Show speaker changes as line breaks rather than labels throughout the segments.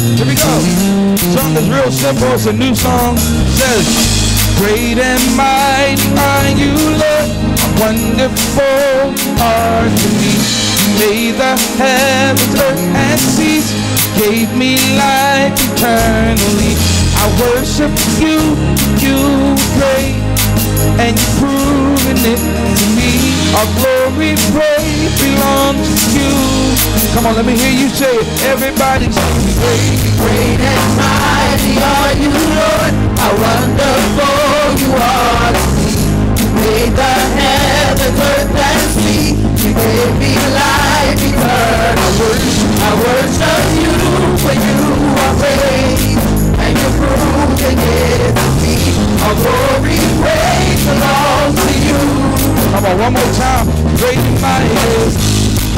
Here we go. Song is real simple. It's a new song. It says, great and mighty are you, Lord. Wonderful are to me. You made the heavens, earth, and seas. Gave me life eternally. I worship you, you pray, and you've proven it to me. Our glory, praise belongs to you. Come on, let me hear you say it. Everybody say, great, great and mighty are you, Lord. How wonderful you are to me. You made the heavens, earth, and sea. You gave me life eternal. I worship you, for you are great, and you're proving it to me. Our glory, praise belongs to you. Come on, one more time. Great and mighty.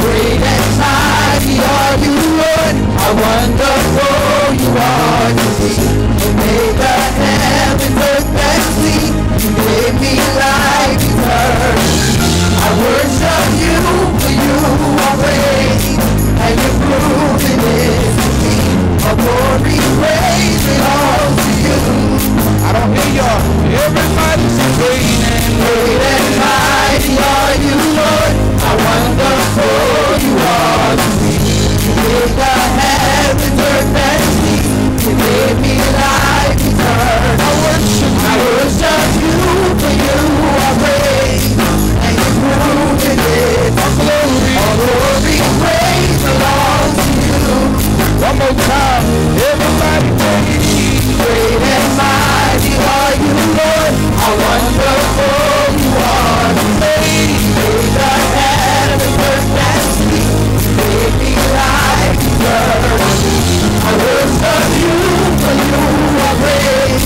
Great and mighty are you, Lord. How wonderful you are to me. You made the heavens, earth, and sea. You gave me life eternal. I worship you, for you are great, and you're proving it to me. Our glory, praise belongs to you. I don't hear y'all. Everybody say great and mighty are you, Lord. How wonderful you are to me. You made the heavens, earth, and sea. You gave me life eternal. I worship you, for you are great, and you're proving it. All glory, praise belongs to you. One more time, everybody praise. Great and mighty are you, Lord. How wonderful you are to me. You made the heavens, earth, and sea. You gave me life eternal. I worship you, for you are great,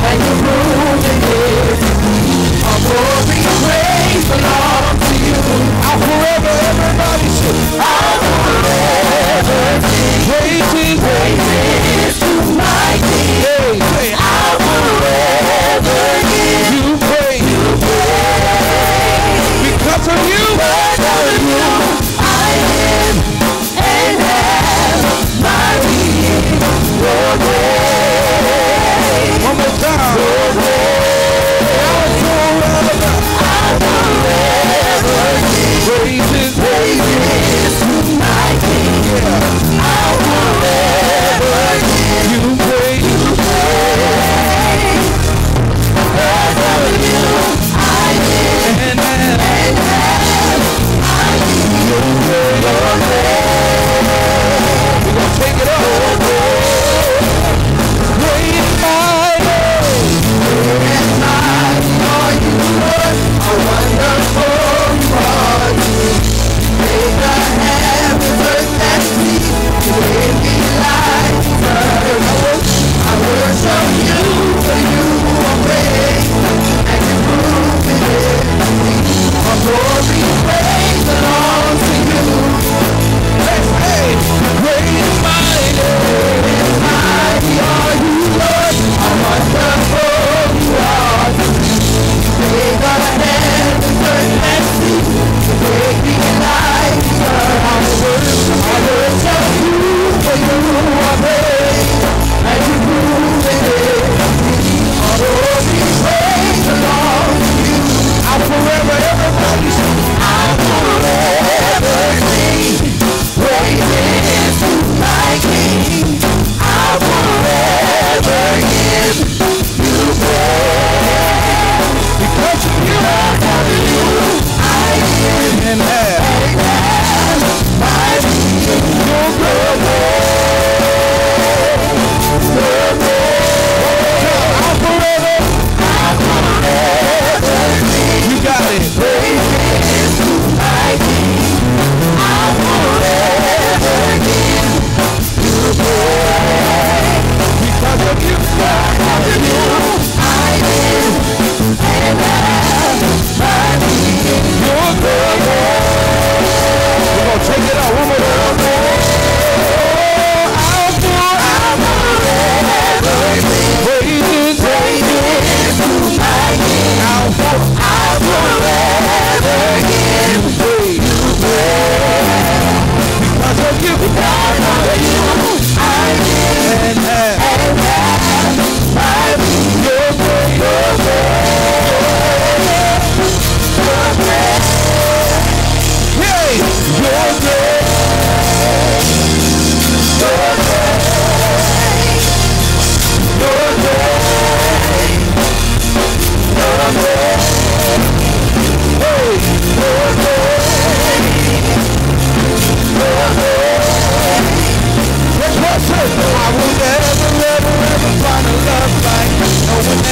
and you're proving it to me. All glory, praise belongs to you. I'll forever, everybody say, I'll forever sing praises to my King. Hey, I'll forever give you praise. Because of you, I am and have my being. Your way. One more time. Your way. I'll forever give praises to my King. I'll forever give you praise.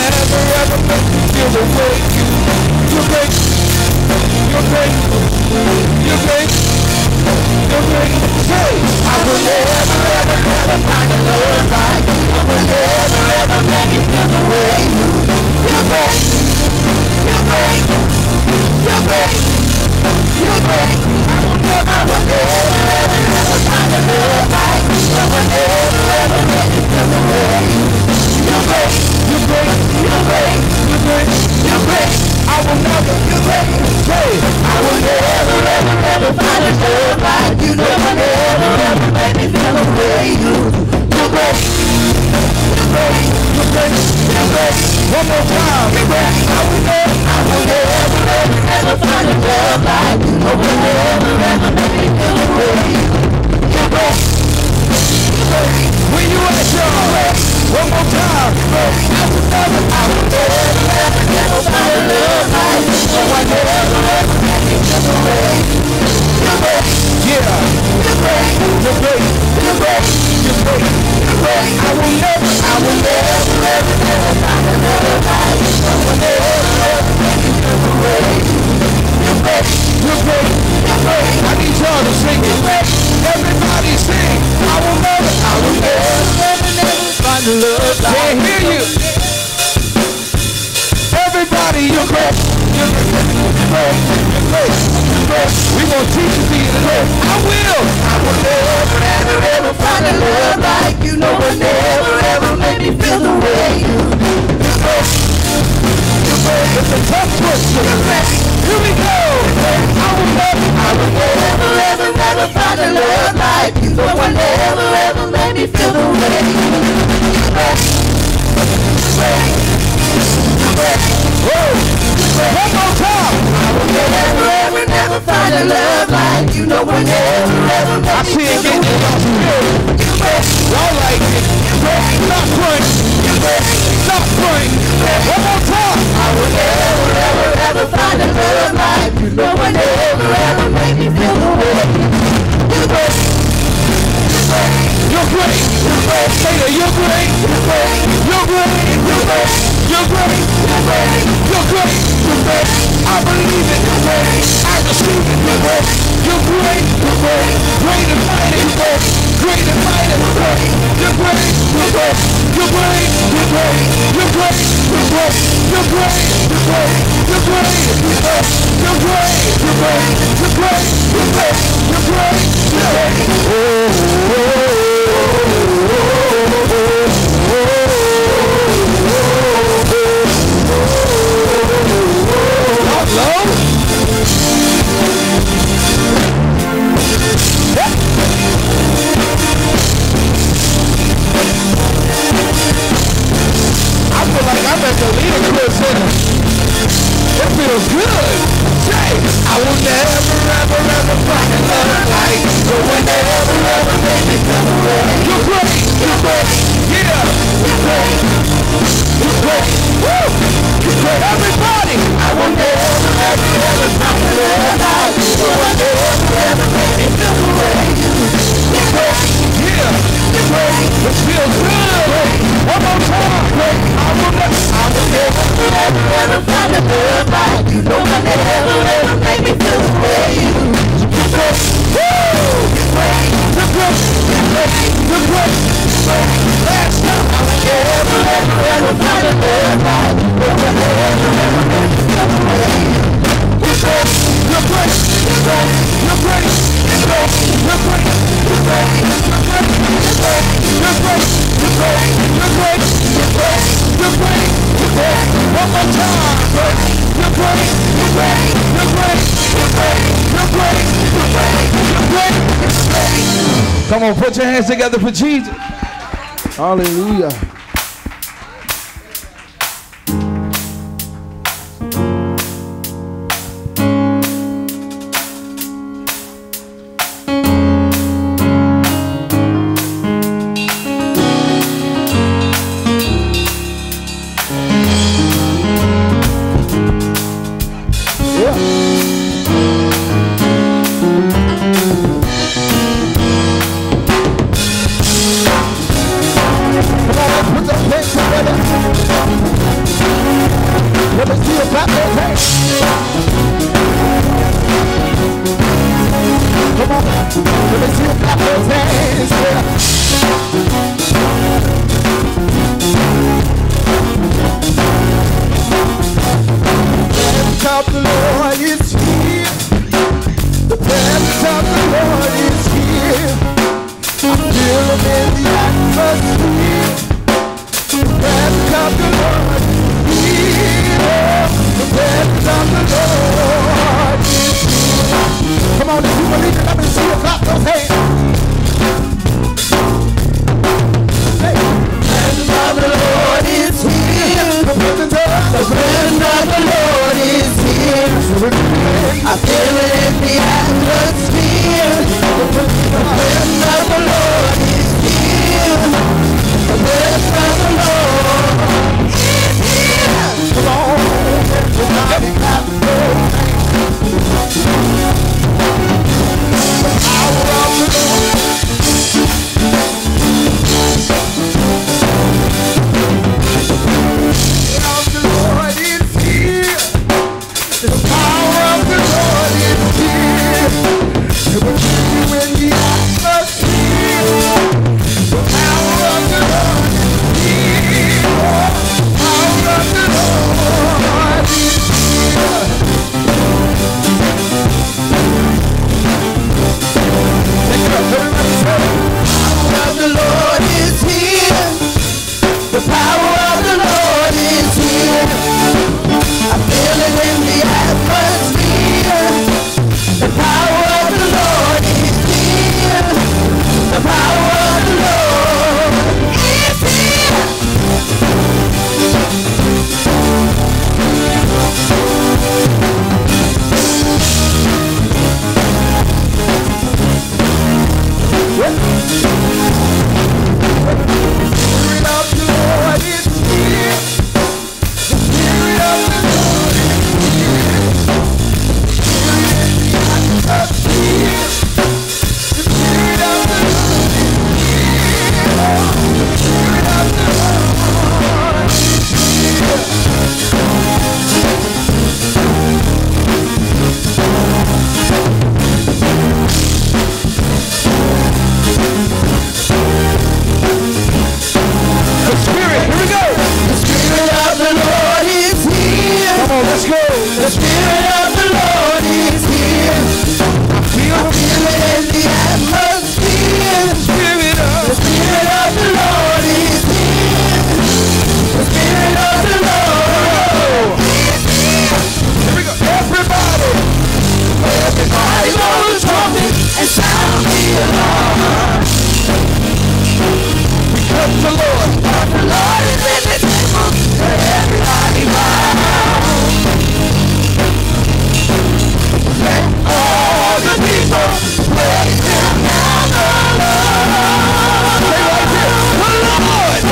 never ever make me feel the way you. You're great. You're great. You're great. You're great. Say, I will never ever ever find a love like you. I will never ever make me feel the way you. You're great. You're great. You're great. You're great. I will never ever ever find a love like you. I will never ever make me feel the way you. You're great. You're great. You're great. You're great. You're great. I will never. You're great. Say, I will never ever ever find a love like you. No one ever ever make me feel the way you. You're great. You're great. You're great. You're great. One more time. You're great. I will never ever find a love like you. No one ever ever make me feel the way you. You're great. You're great. When you at y'all. One more time. I will never ever find a love like you. No one ever ever make me feel the way you. You're great. Yeah. You're great. You're great. You're great. You're great. You're great. I will never ever find a love like you. No one ever ever make me feel the way you. You're great. You're great. You're great. I need y'all to sing it. Everybody sing. I will never find a love like you. Can't hear you. Everybody, you're great. You're great. You're great. You're great. You're great. We gonna teach you to be great. I will never find a love like you. No one ever make me feel the way you. You're great. You're great. It's a tough question. You're great. Here we go. I will never find a love like you. No one ever make me feel the way you. You're great. You're great. You're great. One more time. I will never find a love like you. No one ever make me feel the way you. You're great. Y'all like it. You're great. Stop praying. You're great. Stop praying. One more time. I will never find a love like you. No one ever make me feel the way you. You're great. You're great. You're great. You're great. Say that you're great. You're great. You're great. You're great. You're great. You're great. You're great. You're great. I believe it. You're great. I receive it. You're great. You're great. You're great. Great and mighty. You're great. Great and mighty. You're great. You're great. You're great. You're great. You're great. You're great. You're great. You're great. You're great. You're great. You're great. You're great. You're great. You're great. You're great. You're great. You're great. I feel like I'm at the leader center. It feels good. Say, I will never find a love like you. No one ever make me feel the way. You're great. You're great. Yeah. You're great. You're great. Woo. You're great. Everybody. I will never find a love like you. No one ever make me feel the way you. You're great. Yeah. You're great. It feels good. One more time. I will never find a love like you. No one ever make me feel the way you. You're great. Woo. You're great. You're great. You're great. You're great. You're great. Last time I will never find a love like you. No one ever make me feel the way you. You're great. You're great. You're great. You're great. You're great. You're great. You're great. You're great. You're great. You're great. You're great. You're great. You're great. You're great. You're great. One more time. You're great. You're great. You're great. You're great. You're great. You're great. You're great. You're great. Come on, put your hands together for Jesus. Hallelujah. Come on,
power of the Lord is here. I feel it in the atmosphere. The power of the Lord is here. The power of the Lord is here.
The Spirit of the Lord is here. I feel it in the atmosphere. The Spirit of the Lord is here. The Spirit of the Lord is here. Here we go. Everybody blow the trumpet and sound the alarm. Because the Lord is in the temple. Let everybody bow. Let all the people praise Him now, the Lord. Say right here, the Lord, the Lord,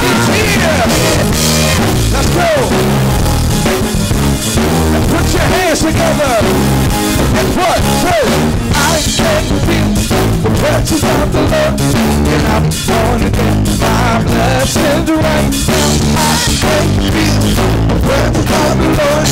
He's here. Let's go. And put your hands together. And what? Say, I can feel the presence of the Lord, and I'm gonna get my blessings right now. I can feel the presence of the Lord,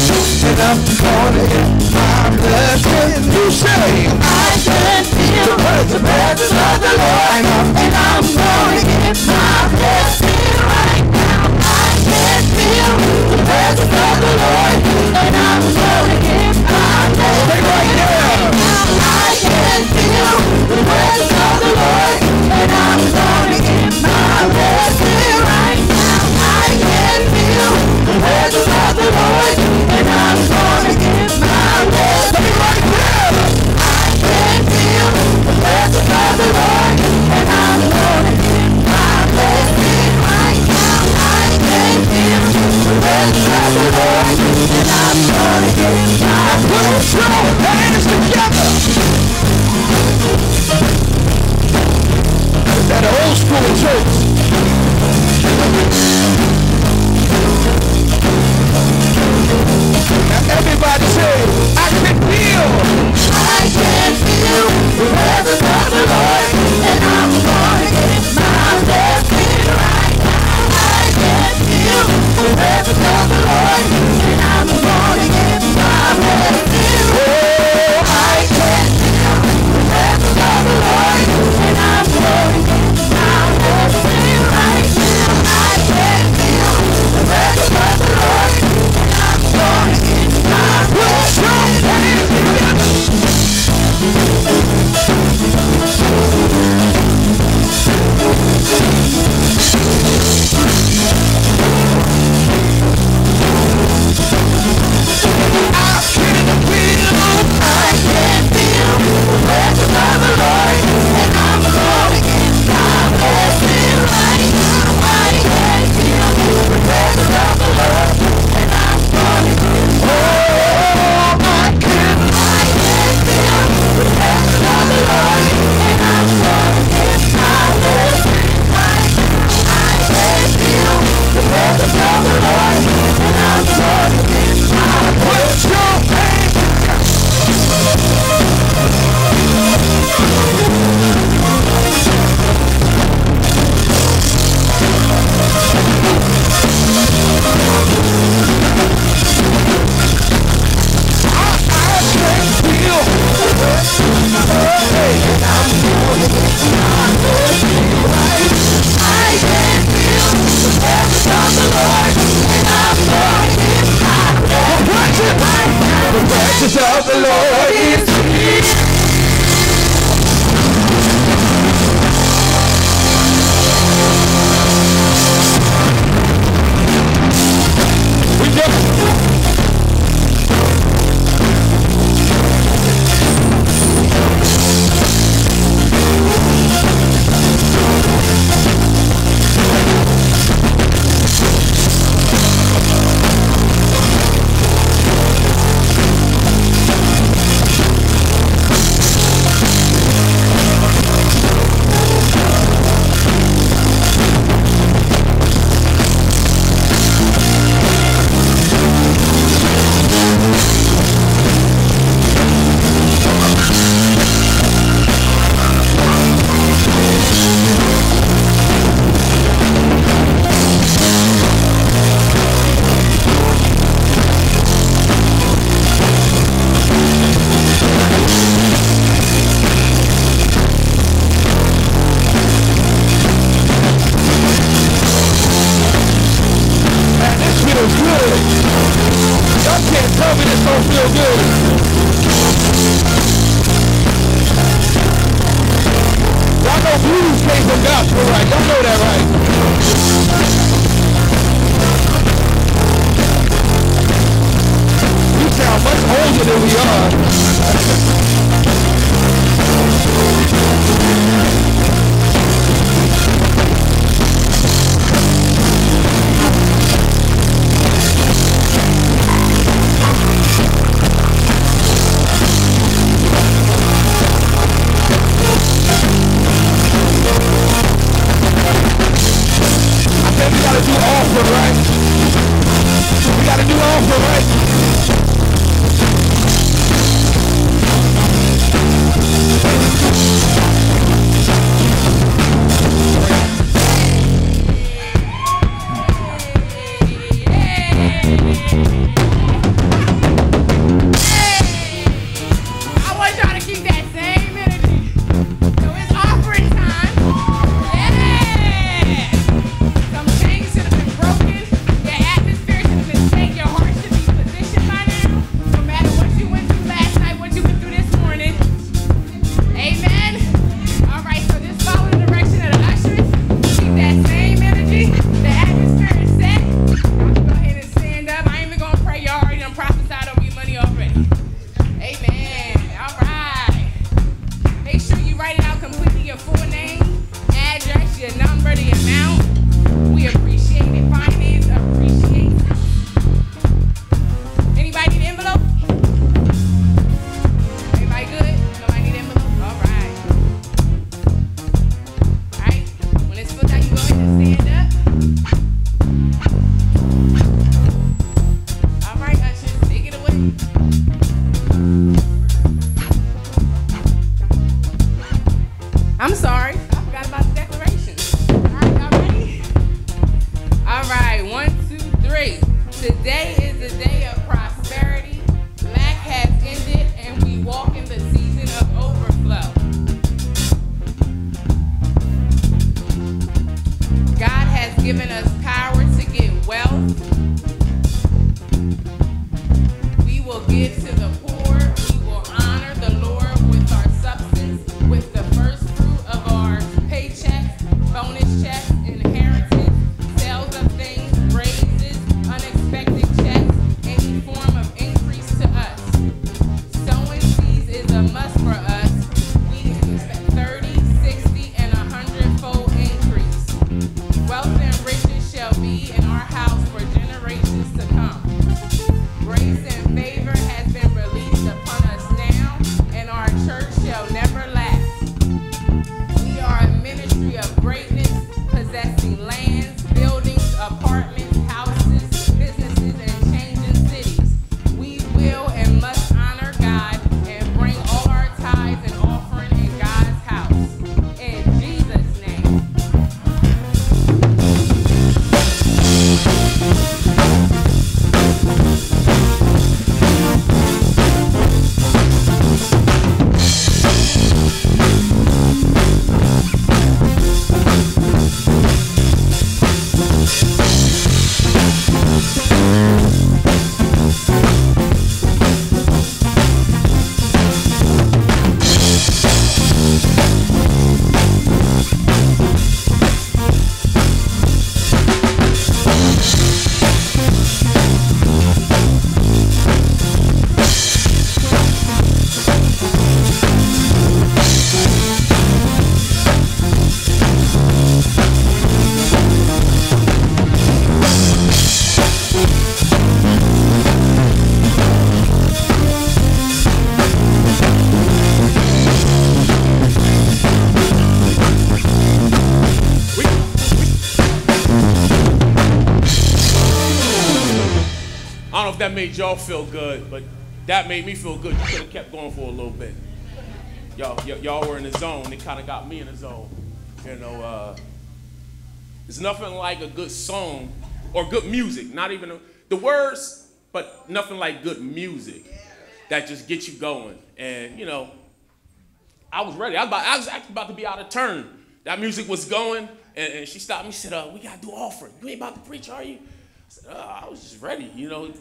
and I'm gonna get my blessings. You say, I can feel the presence of the Lord, and I'm gonna get my blessings right now. I can feel the presence of the Lord, and I'm gonna get my blessings right now. I can feel the presence of the Lord, and I'm gonna get my blessing right now. I can feel the presence of the Lord, and I'm gonna get my blessing right now. I can feel the presence of the Lord, and I'm gonna get my blessing right now. I can feel the presence of the Lord, and I'm gonna get my blessing. Put your hands together. That old school church. Now everybody say, I can feel the presence of the Lord, and I'm gonna get my blessing right now. I can feel the presence of the Lord, and I'm gonna get my blessing. Oh, I can feel the presence of the Lord, and I'm gonna get my blessing right now. I can feel the presence of the Lord, and I'm gonna get my blessing. presence of the Lord is here. play some gospel right. Y'all know that, right? We sound much older than we are. We gotta do offering, right? We gotta do offering, right?
I'm sorry, I forgot about the declarations. All right, y'all ready? All right, 1, 2, 3. Today is the day of prosperity. Lack has ended, and we walk in the season of overflow. God has given us power to get wealth. We will give to the poor. We will honor the Lord with our substance, with the first fruit of our paychecks, bonus checks, inheritance, sales of things, raises, unexpected checks, any form of increase to us. Sowing seeds is a must for us. We expect 30, 60, and 100-fold increase. Wealth and riches shall be in our house for generations to come. Grace and favor has been released upon us now, and our church shall never lack. We are a ministry of greatness, possessing lands, buildings, apartments, houses, businesses, and changing cities. We will and must honor God and bring all our tithes and offering in God's house. In Jesus' name.
I don't know if that made y'all feel good, but that made me feel good. You could have kept going for a little bit. Y'all were in the zone. It kind of got me in the zone. You know, there's nothing like a good song or good music. Not even the words, but nothing like good music that just gets you going. And you know, I was ready. I was actually about to be out of turn. That music was going, and she stopped me. She said, "We gotta do offering. You ain't about to preach, are you?" I said, I was just ready, you know.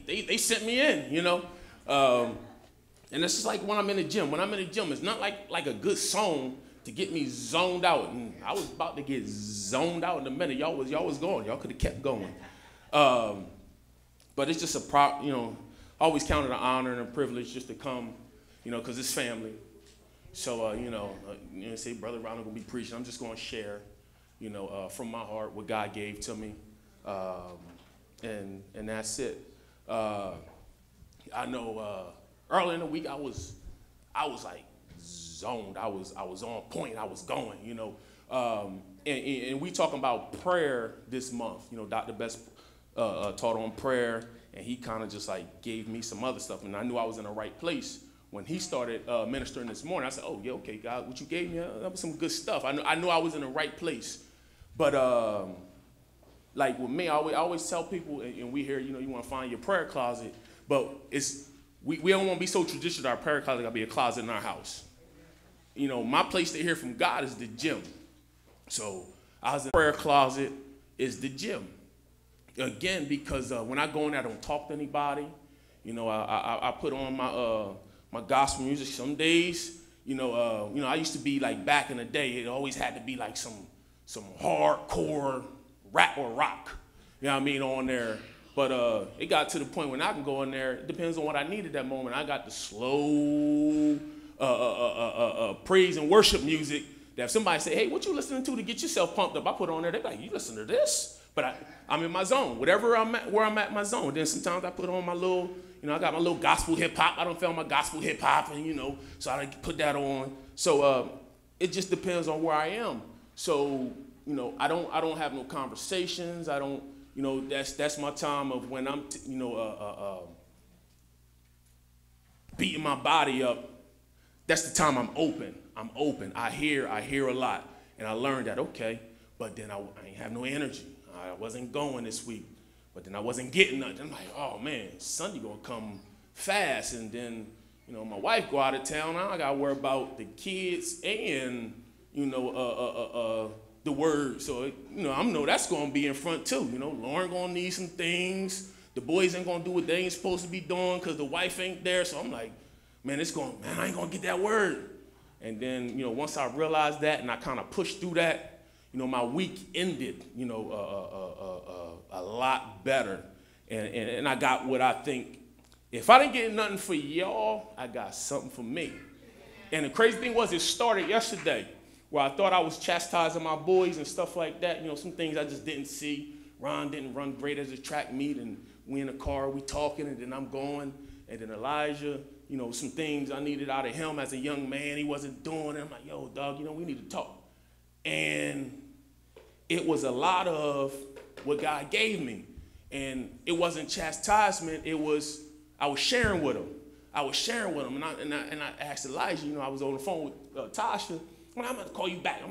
They sent me in, you know. And it's just like when I'm in the gym. When I'm in the gym, it's not like a good song to get me zoned out. And I was about to get zoned out in a minute. Y'all was going. Y'all could have kept going. But it's just I always count it an honor and a privilege just to come, because it's family. So, say, Brother Ronald going to be preaching. I'm just going to share, from my heart what God gave to me. And that's it. I know early in the week I was like zoned. I was on point. I was going, and we talking about prayer this month. Dr. Best taught on prayer, and he kind of just like gave me some other stuff, and I knew I was in the right place. When he started ministering this morning, I said, oh, yeah, okay, God, what you gave me, that was some good stuff. I knew I was in the right place. But like with me, I always tell people, and we hear, you want to find your prayer closet, but we don't want to be so traditional. Our prayer closet got to be a closet in our house. My place to hear from God is the gym. So I was in the prayer closet is the gym. Again, because when I go in there, I don't talk to anybody. I put on my gospel music. Some days, I used to be like back in the day, it always had to be like some hardcore rap or rock, on there. But it got to the point when I can go in there, it depends on what I need at that moment. I got the slow praise and worship music that if somebody say, hey, what you listening to get yourself pumped up, I put on there, they're like, you listen to this? But I'm in my zone, where I'm at my zone. Then sometimes I put on my little, I got my little gospel hip hop. I don't feel my gospel hip hop, and so I put that on. So it just depends on where I am. So I don't have no conversations. I don't, that's my time of when I'm, beating my body up. That's the time I'm open. I hear a lot, and I learned that but then I ain't have no energy. I wasn't going this week. But then I wasn't getting nothing. I'm like, oh man, Sunday gonna come fast, and then my wife go out of town. Now I gotta worry about the kids and the word. So I know that's gonna be in front too. Lauren gonna need some things. The boys ain't gonna do what they ain't supposed to be doing because the wife ain't there. So I'm like, man, I ain't gonna get that word. And then once I realized that and I kind of pushed through that, my week ended a lot better, and I got what I think. If I didn't get nothing for y'all, I got something for me. And the crazy thing was, it started yesterday, where I thought I was chastising my boys and stuff like that. Some things I just didn't see. Ron didn't run great as a track meet, and we in the car, we talking, and then I'm going, and then Elijah, some things I needed out of him as a young man, he wasn't doing it. I'm like, yo, dog, we need to talk. And it was a lot of what God gave me. And it wasn't chastisement, I was sharing with him. And I asked Elijah, I was on the phone with Tasha, well, I'm going to call you back.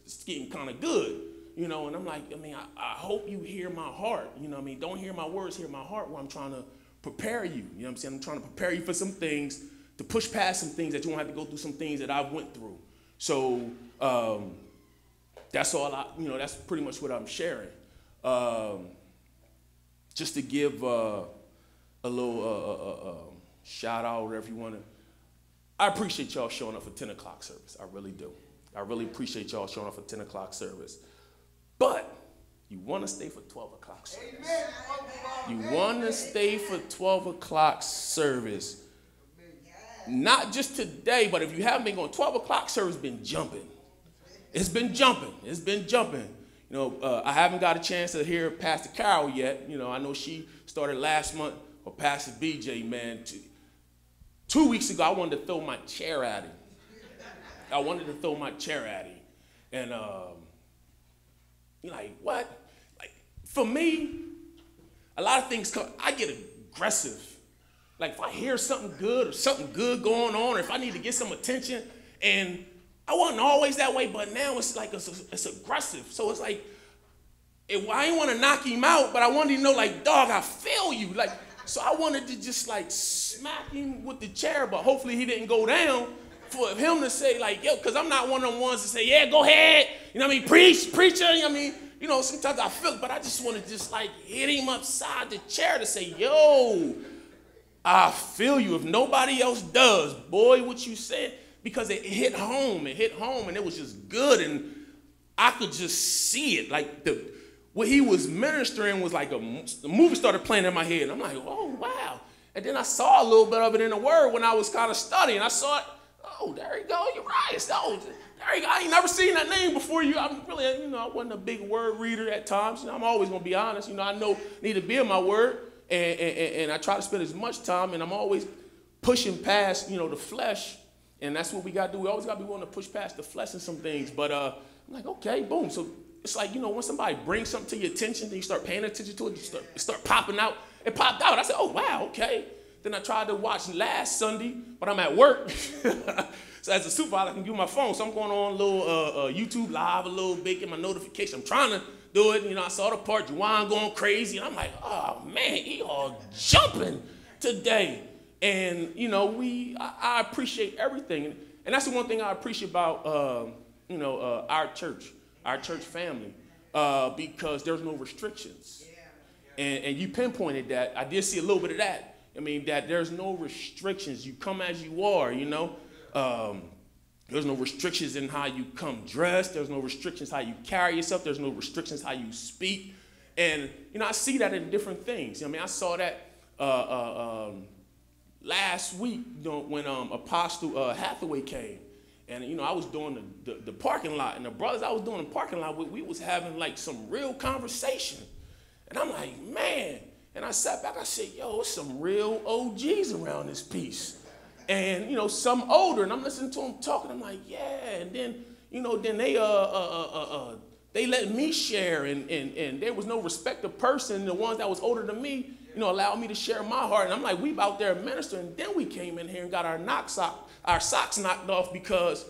It's getting kind of good, and I'm like, I hope you hear my heart, don't hear my words, hear my heart where I'm trying to prepare you, I'm saying? I'm trying to prepare you for some things, to push past some things that you won't have to go through some things that I've went through. So that's all that's pretty much what I'm sharing. Just to give a little shout out, whatever you want to. I appreciate y'all showing up for 10 o'clock service. I really do. I really appreciate y'all showing up for 10 o'clock service. But you want to stay for 12 o'clock service. You want to stay for 12 o'clock service. Not just today, but if you haven't been going, 12 o'clock service been jumping. It's been jumping. I haven't got a chance to hear Pastor Carol yet. I know she started last month, or Pastor BJ, man. 2 weeks ago, I wanted to throw my chair at him. And you're like, what? Like, for me, a lot of things I get aggressive. Like, if I hear something good or something good going on, or if I need to get some attention, and I wasn't always that way, but now it's like it's aggressive. So it's like, I didn't want to knock him out, but I wanted him to know, like, dog, I feel you. Like, so I wanted to just like smack him with the chair, but hopefully he didn't go down. For him to say, like, yo, because I'm not one of them ones to say, yeah, go ahead, preacher, sometimes I feel it, but I just want to just like hit him upside the chair to say, yo, I feel you. If nobody else does, boy, what you said, because it hit home. It hit home, and it was just good, and I could just see it. Like what he was ministering was like the movie started playing in my head. And I'm like, oh, wow. And then I saw a little bit of it in the Word when I was kind of studying. I saw it. Oh, there you go. You're right. Oh, there you go. I ain't never seen that name before you. I'm really, I wasn't a big word reader at times. I'm always going to be honest. I need to be in my Word. And I try to spend as much time. And I'm always pushing past, the flesh. And that's what we got to do. We always got to be willing to push past the flesh and some things. But I'm like, okay, boom. So it's like, when somebody brings something to your attention, then you start paying attention to it, it start popping out. It popped out. I said, oh, wow, okay. Then I tried to watch last Sunday, but I'm at work. So as a supervisor, I can do my phone. So I'm going on a little YouTube Live a little bit, get my notification. I'm trying to do it. I saw the part, Juwan going crazy. And I'm like, oh, man, EHOG jumping today. And, I appreciate everything. And that's the one thing I appreciate about, our church family, because there's no restrictions. And you pinpointed that. I did see a little bit of that. That there's no restrictions. You come as you are, There's no restrictions in how you come dressed. There's no restrictions how you carry yourself. There's no restrictions how you speak. And, I see that in different things. I saw that last week when Apostle Hathaway came. And, I was doing the parking lot. And the brothers I was doing the parking lot with, we was having, like, some real conversation. And I'm like, man. And I sat back, I said, yo, it's some real OGs around this piece. And, some older, and I'm listening to them talking. I'm like, yeah. And then, then they let me share. And there was no respect of person. The ones that was older than me, allowed me to share my heart. And I'm like, we out there ministering. Then we came in here and got our socks knocked off because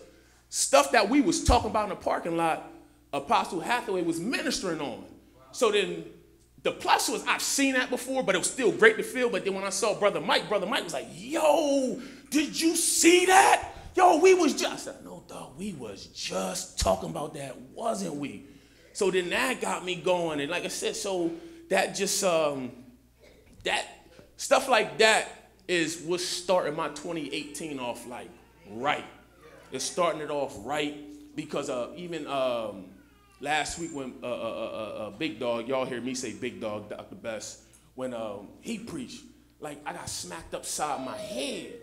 stuff that we was talking about in the parking lot, Apostle Hathaway was ministering on. So then the plus was I've seen that before, but it was still great to feel. But then when I saw Brother Mike was like, yo, did you see that? Yo, we was just, I said, no, dog, we was just talking about that, wasn't we? So then that got me going. And like I said, so that just, that stuff like that is what's starting my 2018 off like right. It's starting it off right because even last week when Big Dog, y'all hear me say Big Dog, Dr. Best, when he preached, like I got smacked upside my head.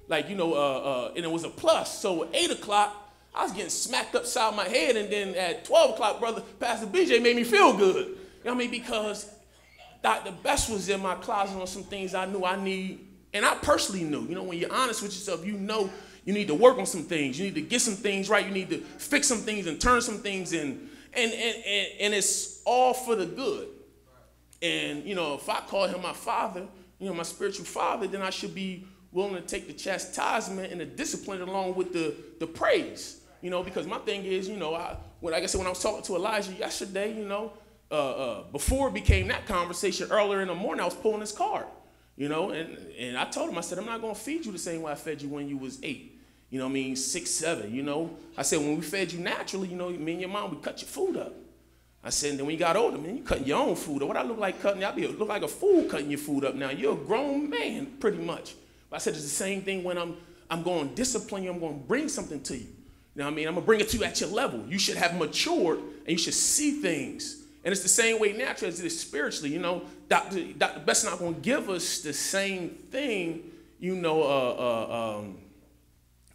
Like, and it was a plus. So at 8 o'clock, I was getting smacked upside my head. And then at 12 o'clock, brother, Pastor BJ made me feel good. Because Dr. Best was in my closet on some things I knew I need. And I personally knew, when you're honest with yourself, you need to work on some things. You need to get some things right. You need to fix some things and turn some things in. And it's all for the good. And, if I call him my father, my spiritual father, then I should be willing to take the chastisement and the discipline along with the praise, because my thing is, when I was talking to Elijah yesterday, before it became that conversation earlier in the morning, I was pulling his card, and I told him, I said, I'm not going to feed you the same way I fed you when you was 8, 6, 7, I said, when we fed you naturally, me and your mom, we cut your food up. I said, and then when you got older, man, you cutting your own food up. What I look like cutting, I look like a fool cutting your food up now. You're a grown man, pretty much. But I said it's the same thing when I'm going to discipline you. I'm going to bring something to you. I'm going to bring it to you at your level. You should have matured, and you should see things. And it's the same way naturally as it is spiritually. Dr. Best not going to give us the same thing,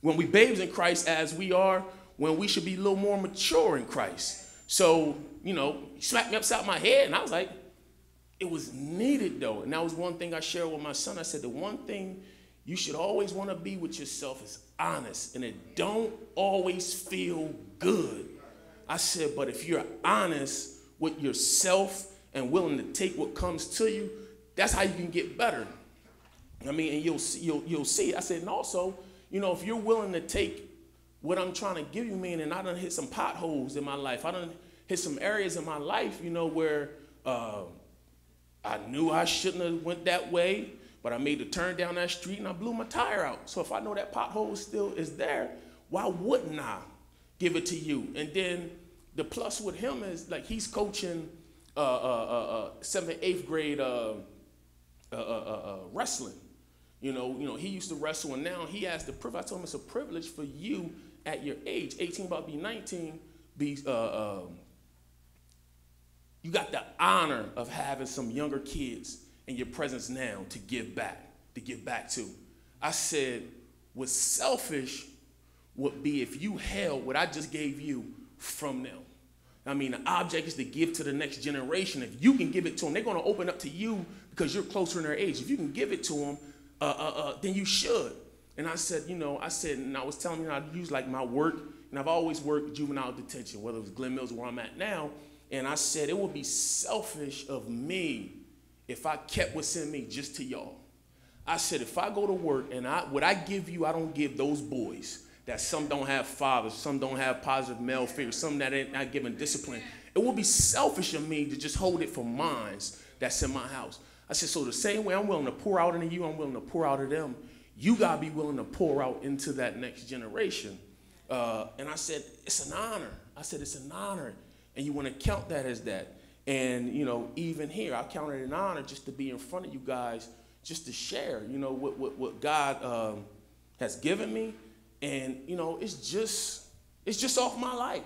when we babes in Christ as we are, when we should be a little more mature in Christ. So, he smacked me upside my head, and I was like, it was needed, though. And that was one thing I shared with my son. I said, the one thing you should always want to be with yourself is honest, and it don't always feel good. I said, but if you're honest with yourself and willing to take what comes to you, that's how you can get better. And you'll see. I said, and also, if you're willing to take what I'm trying to give you, man, and I done hit some potholes in my life. I done hit some areas in my life, where I knew I shouldn't have went that way, but I made the turn down that street and I blew my tire out. So if I know that pothole still is there, why wouldn't I give it to you? And then the plus with him is like he's coaching 7th and 8th grade wrestling. You know, he used to wrestle, and now he has the privilege. I told him it's a privilege for you at your age, 18, about to be 19, you got the honor of having some younger kids in your presence now to give back to. I said, what's selfish would be if you held what I just gave you from them. I mean, the object is to give to the next generation. If you can give it to them, they're going to open up to you because you're closer in their age. If you can give it to them, then you should. And I said, and I was telling I use like my work, and I've always worked juvenile detention, whether it was Glen Mills or where I'm at now. And I said, it would be selfish of me if I kept what's in me just to y'all. I said, if I go to work and what I give you, I don't give those boys that some don't have fathers, some don't have positive male figures, some that ain't not given discipline. It would be selfish of me to just hold it for mine that's in my house. I said, so the same way I'm willing to pour out into you, I'm willing to pour out of them. You got to be willing to pour out into that next generation. And I said, it's an honor. I said, it's an honor. And you want to count that as that. And, even here, I count it an honor just to be in front of you guys, just to share, what God has given me. And, it's just off my life.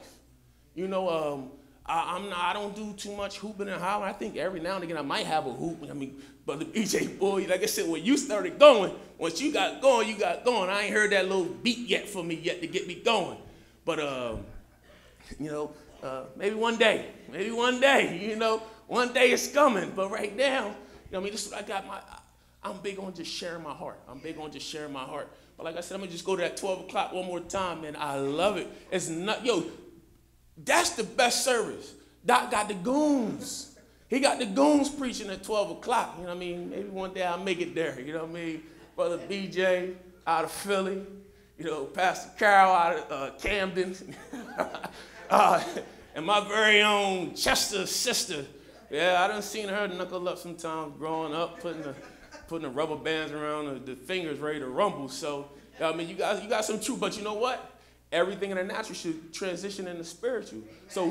I don't do too much hooping and hollering. I think every now and again I might have a hoop. I mean, but the BJ boy, like I said, when you started going, once you got going, you got going. I ain't heard that little beat yet for me yet to get me going. But, maybe one day, one day it's coming. But right now, this is what I got I'm big on just sharing my heart. But like I said, I'm going to just go to that 12 o'clock one more time, man. I love it. It's not, that's the best service. Doc got the goons. He got the goons preaching at 12 o'clock. Maybe one day I'll make it there. Brother BJ out of Philly. Pastor Carol out of Camden. And my very own Chester sister. Yeah, I done seen her knuckle up sometimes growing up, putting the rubber bands around the fingers ready to rumble. So, you got some truth. But you know what? Everything in the natural should transition into spiritual. So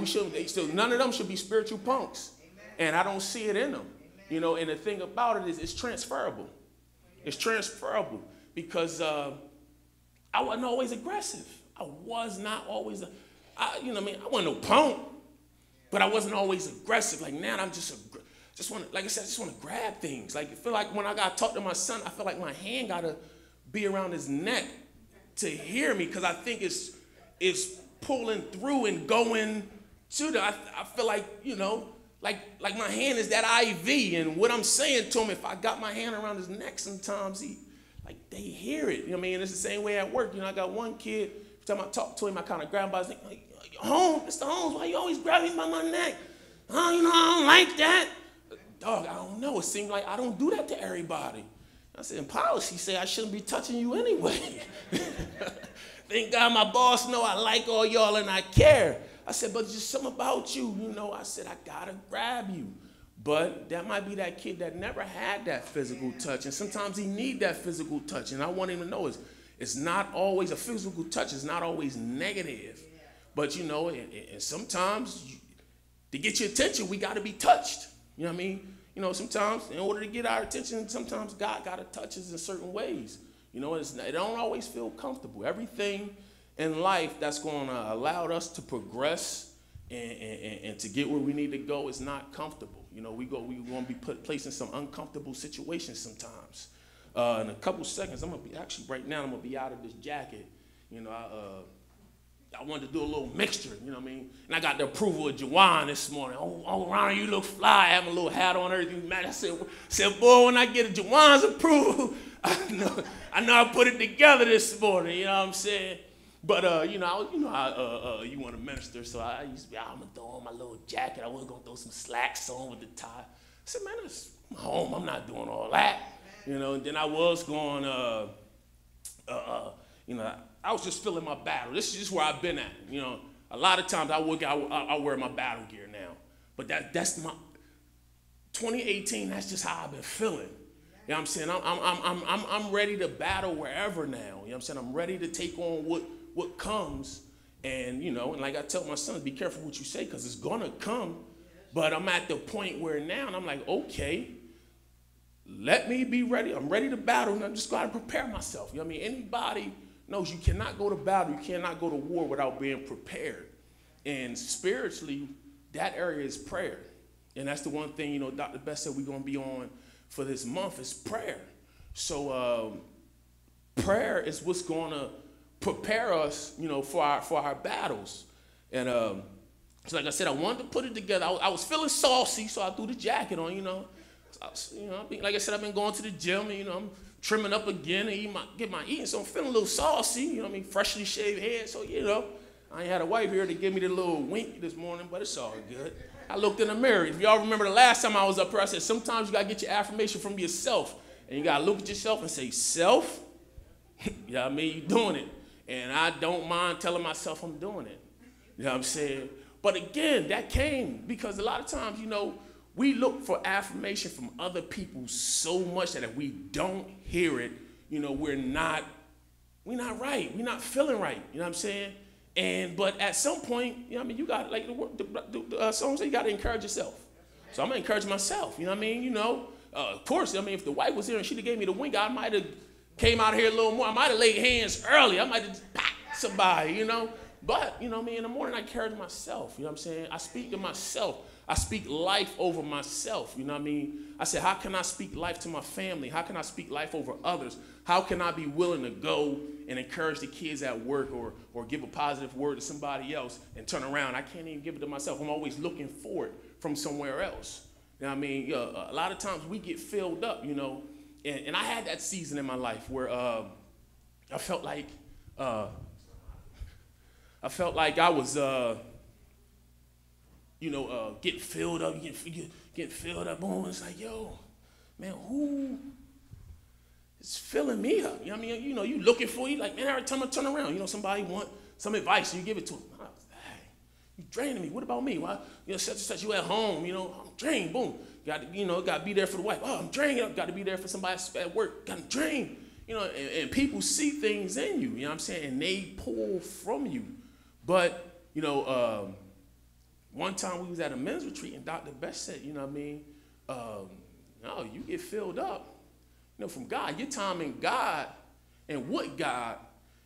none of them should be spiritual punks. And I don't see it in them. And the thing about it is it's transferable. It's transferable because I wasn't always aggressive. I was not always, I wasn't no punk, but I wasn't always aggressive. Like now I'm just want to grab things. Like I feel like when I got to talk to my son, I feel like my hand got to be around his neck to hear me because I think it's pulling through and going to the, I feel like, like my hand is that IV, and what I'm saying to him, if I got my hand around his neck sometimes, they hear it. It's the same way at work. I got one kid, every time I talk to him, I kind of grab him by his neck, like, Holmes, Mr. Holmes, why you always grabbing me by my neck? I don't like that. Dog, I don't know. It seems like I don't do that to everybody. I said, in policy, say I shouldn't be touching you anyway. Thank God my boss know I like all y'all and I care. I said, but just something about you, I said, I gotta grab you. But that might be that kid that never had that physical touch. And sometimes he need that physical touch. And I want him to know it's not always, a physical touch is not always negative. But, and sometimes to get your attention, we gotta be touched. You know what I mean? Sometimes in order to get our attention, sometimes God got to touch us in certain ways. It don't always feel comfortable. Everything in life that's going to allow us to progress and to get where we need to go is not comfortable. We're going to be placed in some uncomfortable situations sometimes. In a couple seconds, right now I'm going to be out of this jacket. I wanted to do a little mixture, And I got the approval of Jawan this morning. Oh, Ronald, you look fly. I have a little hat on, everything. Man, I said, boy, when I get Jawan's approval, I know I put it together this morning. You know what I'm saying? But you want to minister, so I used to be, I'm gonna throw on my little jacket. I was gonna throw some slacks on with the tie. I said, man, I'm home. I'm not doing all that. And then I was going, I was just feeling my battle. This is just where I've been at. A lot of times I wear my battle gear now. But that's my 2018, that's just how I've been feeling. You know what I'm saying? I'm ready to battle wherever now. You know what I'm saying? I'm ready to take on what comes. And, and like I tell my sons, be careful what you say because it's going to come. But I'm at the point where now, and I'm like, okay, let me be ready. I'm ready to battle, and I'm just got to prepare myself. You know what I mean? Anybody knows you cannot go to battle, you cannot go to war without being prepared. And spiritually, that area is prayer. And that's the one thing, you know, Dr. Best said we're going to be on for this month is prayer. So prayer is what's going to prepare us, you know, for our battles. And so like I said, I wanted to put it together. I was feeling saucy, so I threw the jacket on, you know. Like I said, I've been going to the gym, and, you know, I'm trimming up again and get my eating, so I'm feeling a little saucy, you know what I mean, freshly shaved head, so, you know, I ain't had a wife here to give me the little wink this morning, but it's all good. I looked in the mirror. If y'all remember the last time I was up here, I said, sometimes you got to get your affirmation from yourself, and you got to look at yourself and say, self, you know what I mean, you're doing it, and I don't mind telling myself I'm doing it, you know what I'm saying, but again, that came because a lot of times, you know, we look for affirmation from other people so much that if we don't hear it, you know, we're not right. We're not feeling right. You know what I'm saying? But at some point, you know what I mean, you got, like the song says, you got to encourage yourself. So I'm going to encourage myself. You know what I mean? You know, of course, I mean, if the wife was here and she'd have gave me the wink, I might have came out here a little more. I might have laid hands early. I might have packed somebody, you know. But, you know what I mean, in the morning I encourage myself. You know what I'm saying? I speak to myself. I speak life over myself, you know what I mean? I said, how can I speak life to my family? How can I speak life over others? How can I be willing to go and encourage the kids at work or give a positive word to somebody else and turn around? I can't even give it to myself. I'm always looking for it from somewhere else. You know what I mean? A lot of times we get filled up, you know, and I had that season in my life where I felt like I was getting filled up, getting filled up. Boom, it's like, yo, man, who is filling me up? You know what I mean? You know, you looking for, you like, man, every time I turn around, you know, somebody want some advice, so you give it to them. Hey, you draining me. What about me? Why, you know, such and such, you at home, you know, I'm drained. Boom. Got to be there for the wife. Oh, I'm drained. Got to be there for somebody at work. Got to drain. You know, and people see things in you, you know what I'm saying? And they pull from you. But, you know, one time we was at a men's retreat and Dr. Best said, you know what I mean, no, you get filled up, you know, from God. Your time in God and with God,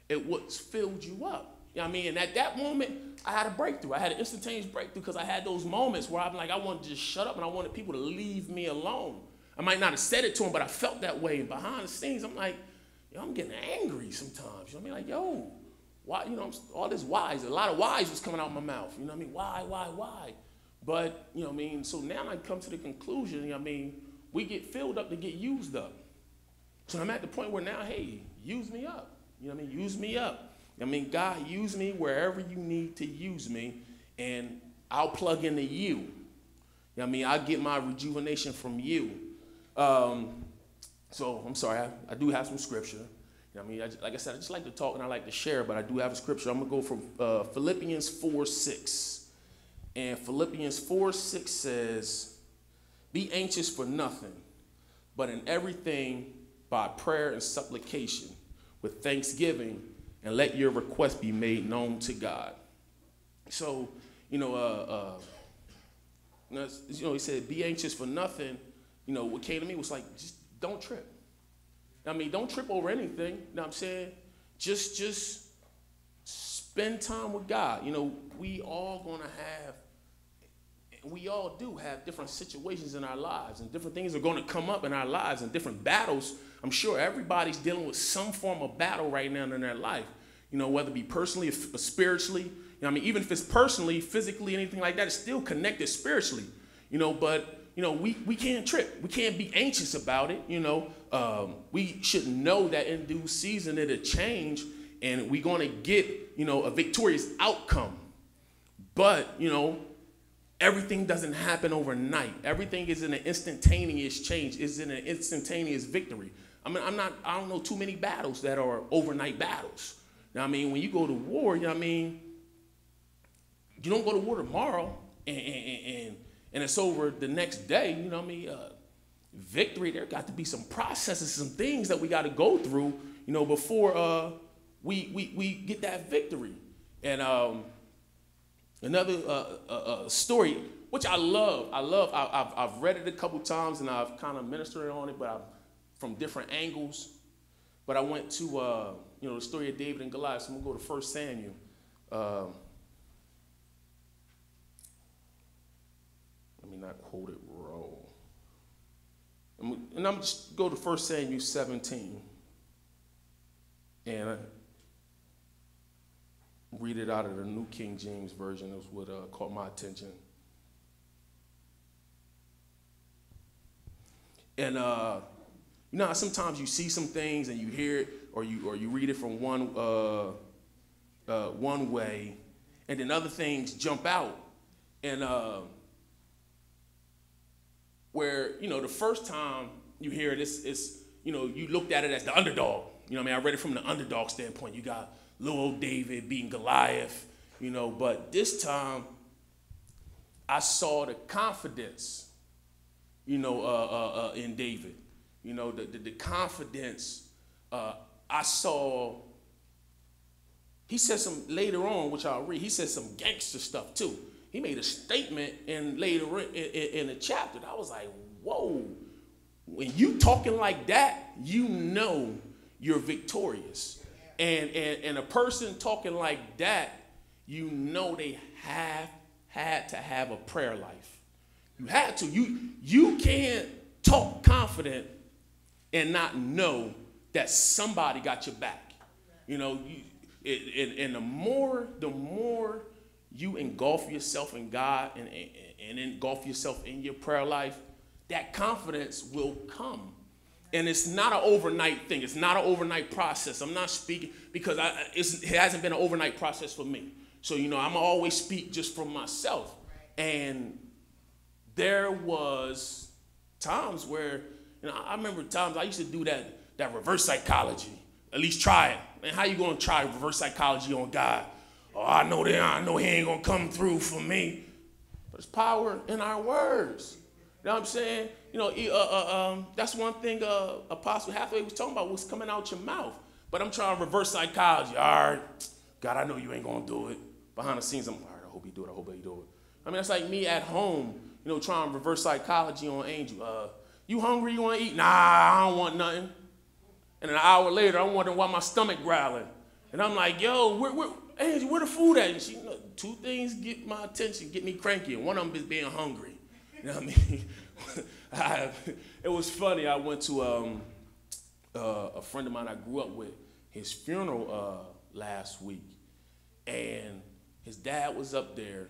it what's filled you up. You know what I mean? And at that moment, I had a breakthrough. I had an instantaneous breakthrough because I had those moments where I'm like, I wanted to just shut up and I wanted people to leave me alone. I might not have said it to them, but I felt that way. And behind the scenes, I'm like, yo, I'm getting angry sometimes. You know what I mean? Like, yo, why, you know, all this whys, a lot of whys was coming out of my mouth. You know what I mean? Why? But, you know what I mean? So now I come to the conclusion, you know what I mean? We get filled up to get used up. So I'm at the point where now, hey, use me up. You know what I mean? Use me up. I mean, God, use me wherever you need to use me, and I'll plug into you. You know what I mean? I'll get my rejuvenation from you. So I'm sorry, I do have some scripture. You know what I mean? Like I said, I just like to talk and I like to share, but I do have a scripture. I'm going to go from Philippians 4:6. And Philippians 4:6 says, be anxious for nothing, but in everything by prayer and supplication with thanksgiving, and let your request be made known to God. So, he said, be anxious for nothing. You know, what came to me was like, just don't trip. I mean, don't trip over anything. You know what I'm saying? Just spend time with God. You know, we all do have different situations in our lives, and different things are going to come up in our lives, and different battles. I'm sure everybody's dealing with some form of battle right now in their life, you know, whether it be personally or spiritually. You know, I mean, even if it's personally, physically, anything like that, it's still connected spiritually, you know, but, you know, we can't trip. We can't be anxious about it, you know. We should know that in due season it'll change, and we're going to get, you know, a victorious outcome. But, you know, everything doesn't happen overnight. Everything is in an instantaneous change. It's in an instantaneous victory. I mean, I don't know too many battles that are overnight battles. Now, I mean, when you go to war, you know what I mean, you don't go to war tomorrow and it's over the next day, you know what I mean? Victory, there got to be some processes, some things that we got to go through, you know, before we get that victory. And another story, which I love. I've read it a couple times and I've kind of ministered on it, but from different angles. But I went to, the story of David and Goliath. So I'm going to go to 1 Samuel. Let me not quote it wrong. And I'm just go to 1 Samuel 17. And read it out of the New King James Version. It was what caught my attention. And sometimes you see some things and you hear it, or you read it from one way, and then other things jump out. And where the first time you hear it, it's you looked at it as the underdog. I read it from the underdog standpoint. You got little old David beating Goliath, but this time I saw the confidence, in David. The confidence I saw. He said some later on, which I'll read. He said some gangster stuff too. He made a statement later in the chapter. I was like, whoa, when you talking like that, you're victorious. And a person talking like that, they had to have a prayer life. You had to. You can't talk confident and not know that somebody got your back. And the more you engulf yourself in God and engulf yourself in your prayer life, that confidence will come. And it's not an overnight thing. It's not an overnight process. I'm not speaking because it hasn't been an overnight process for me. So, I'm always speak just from myself. And there was times where, I remember times I used to do that reverse psychology. At least try it. Man, how you going to try reverse psychology on God? Oh, I know he ain't going to come through for me. But there's power in our words. You know what I'm saying? That's one thing Apostle Hathaway was talking about, what's coming out your mouth. But I'm trying to reverse psychology. All right, God, I know you ain't going to do it. Behind the scenes, I'm all right, I hope he do it. I hope he do it. That's like me at home, trying to reverse psychology on Angel. You hungry? You want to eat? Nah, I don't want nothing. And an hour later, I'm wondering why my stomach growling. And I'm like, yo, Angel, where the food at? And she, two things get my attention, get me cranky. And one of them is being hungry. You know what I mean? It was funny. I went to a friend of mine I grew up with, his funeral last week. And his dad was up there,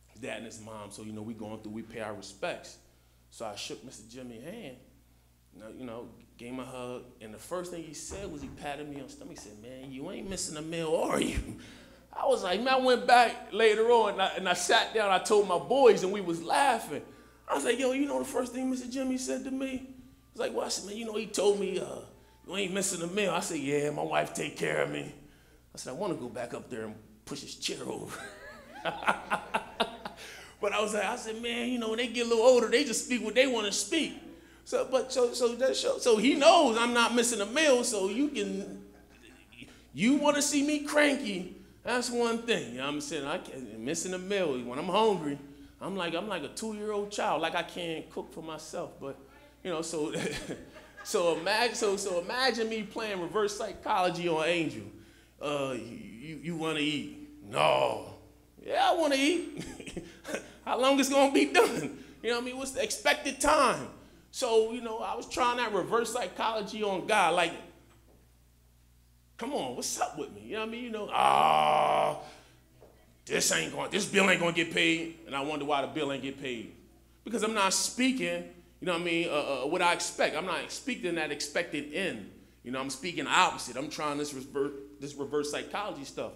his dad and his mom. So, we pay our respects. So I shook Mr. Jimmy's hand, gave him a hug. And the first thing he said was he patted me on the stomach. He said, man, you ain't missing a meal, are you? I was like, man, I went back later on and I sat down. I told my boys and we was laughing. I was like, yo, the first thing Mr. Jimmy said to me? He was like, well, I said, man, he told me you ain't missing a meal. I said, yeah, my wife take care of me. I said, I want to go back up there and push his chair over. But I said, man, when they get a little older, they just speak what they want to speak. So he knows I'm not missing a meal. So you want to see me cranky? That's one thing. I'm saying I can't missing a meal when I'm hungry. I'm like a 2-year-old child. Like I can't cook for myself. But so imagine me playing reverse psychology on Angel. You want to eat? No. Yeah, I want to eat. How long it's gonna be done? What's the expected time? So I was trying that reverse psychology on God. Like, come on, what's up with me? This bill ain't gonna get paid, and I wonder why the bill ain't get paid. Because I'm not speaking, what I expect. I'm not speaking that expected end. I'm speaking opposite. I'm trying this reverse psychology stuff.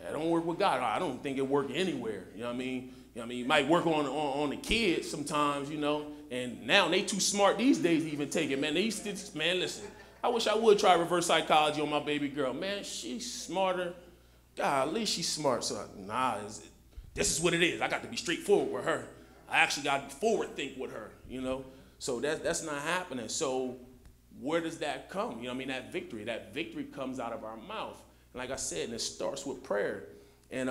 It don't work with God. I don't think it work anywhere. It might work on the kids sometimes, and now they too smart these days to even take it, man. Listen, I wish I would try reverse psychology on my baby girl. Man, she's smarter. God, at least she's smart. So, this is what it is. I got to be straightforward with her. I actually got to forward think with her, So that's not happening. So where does that come? That victory comes out of our mouth. And like I said, it starts with prayer. And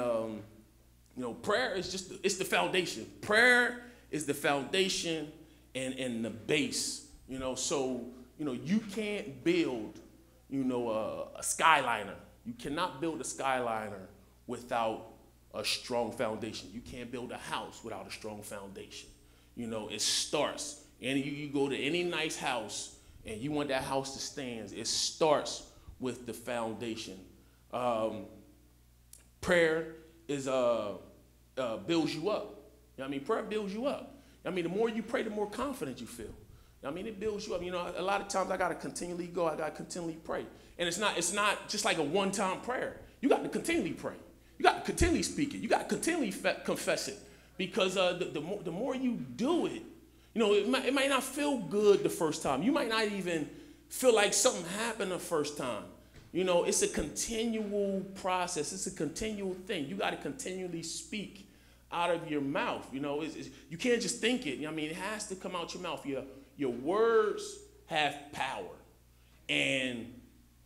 You know, prayer is just, it's the foundation. Prayer is the foundation and the base, you know. So, you know, you can't build, you know, a Skyliner. You cannot build a Skyliner without a strong foundation. You can't build a house without a strong foundation. You know, it starts, and you go to any nice house and you want that house to stand, it starts with the foundation. Prayer is builds you up. You know what I mean? Prayer builds you up. I mean, the more you pray, the more confident you feel. I mean, it builds you up. You know, a lot of times I got to continually go. I got to continually pray. And it's not just like a one-time prayer. You got to continually pray. You got to continually speak it. You got to continually confess it. Because the more you do it, you know, it might not feel good the first time. You might not even feel like something happened the first time. You know, it's a continual process. It's a continual thing. You got to continually speak out of your mouth. You know, you can't just think it. I mean, it has to come out your mouth. Your words have power. And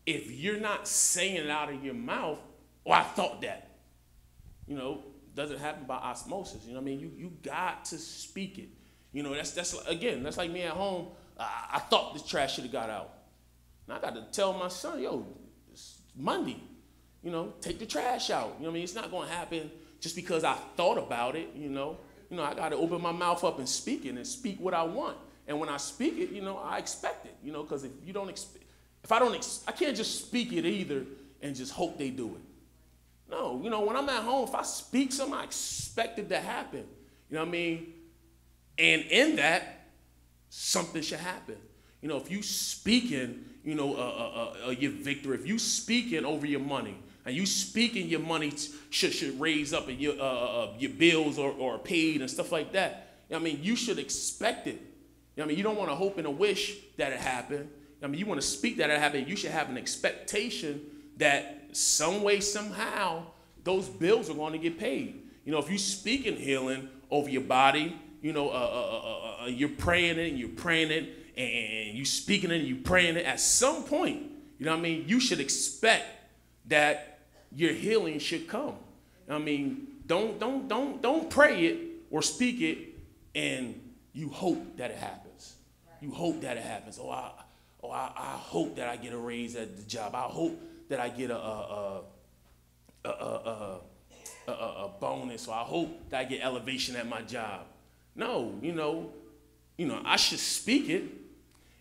if you're not saying it out of your mouth, oh, I thought that. You know, doesn't happen by osmosis. You know what I mean? You got to speak it. You know, that's like me at home. I thought the trash should have got out. And I got to tell my son, yo, it's Monday. You know, take the trash out. You know what I mean? It's not going to happen just because I thought about it, you know. You know, I got to open my mouth up and speak it and speak what I want. And when I speak it, you know, I expect it, you know, because if you don't I can't just speak it either and just hope they do it. No, you know, when I'm at home, if I speak something, I expect it to happen. You know what I mean? And in that, something should happen. You know, if you speaking, you know, your victory, if you speaking over your money, and you speaking your money should raise up and your bills are paid and stuff like that, you know what I mean? You should expect it. You know what I mean? You don't want to hope and a wish that it happen. I mean, you want to speak that it happen. You should have an expectation that some way, somehow, those bills are going to get paid. You know, if you speaking healing over your body, you know, you're praying it and you're praying it and you speaking it and you praying it, at some point, you know what I mean, you should expect that your healing should come. I mean, don't pray it or speak it and you hope that it happens. You hope that it happens. I hope that I get a raise at the job. I hope that I get a bonus, or I hope that I get elevation at my job. No, you know, I should speak it,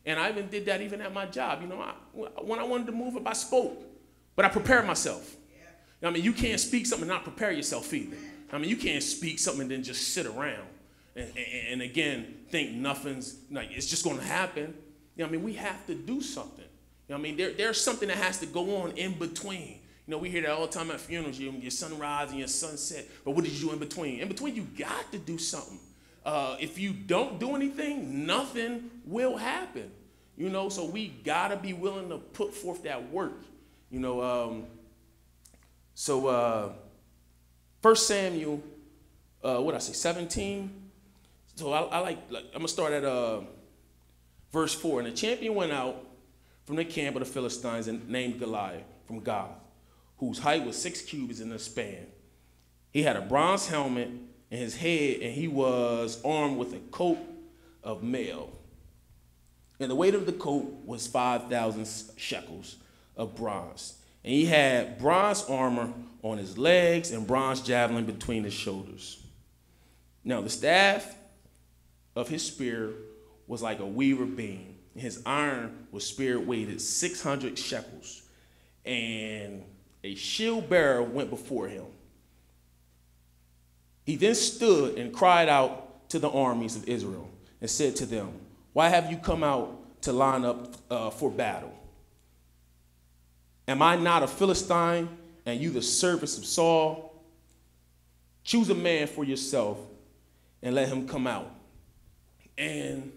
and I even did that even at my job. You know, when I wanted to move up, I spoke, but I prepared myself. I mean, you can't speak something and not prepare yourself either. I mean, you can't speak something and then just sit around and again think nothing's like it's just going to happen. You know, I mean, we have to do something. You know, I mean, there's something that has to go on in between. You know, we hear that all the time at funerals. Your sunrise and your sunset. But what did you do in between? In between, you got to do something. If you don't do anything, nothing will happen. You know, so we got to be willing to put forth that work. You know, 1 Samuel, 17? So I'm going to start at verse 4. And the champion went out from the camp of the Philistines and named Goliath from Gath, whose height was 6 cubits in a span. He had a bronze helmet in his head, and he was armed with a coat of mail. And the weight of the coat was 5,000 shekels of bronze. And he had bronze armor on his legs and bronze javelin between his shoulders. Now the staff of his spear was like a weaver beam. His iron was spear weighted 600 shekels. And a shield bearer went before him. He then stood and cried out to the armies of Israel and said to them, "Why have you come out to line up for battle? Am I not a Philistine and you the servants of Saul? Choose a man for yourself and let him come out." And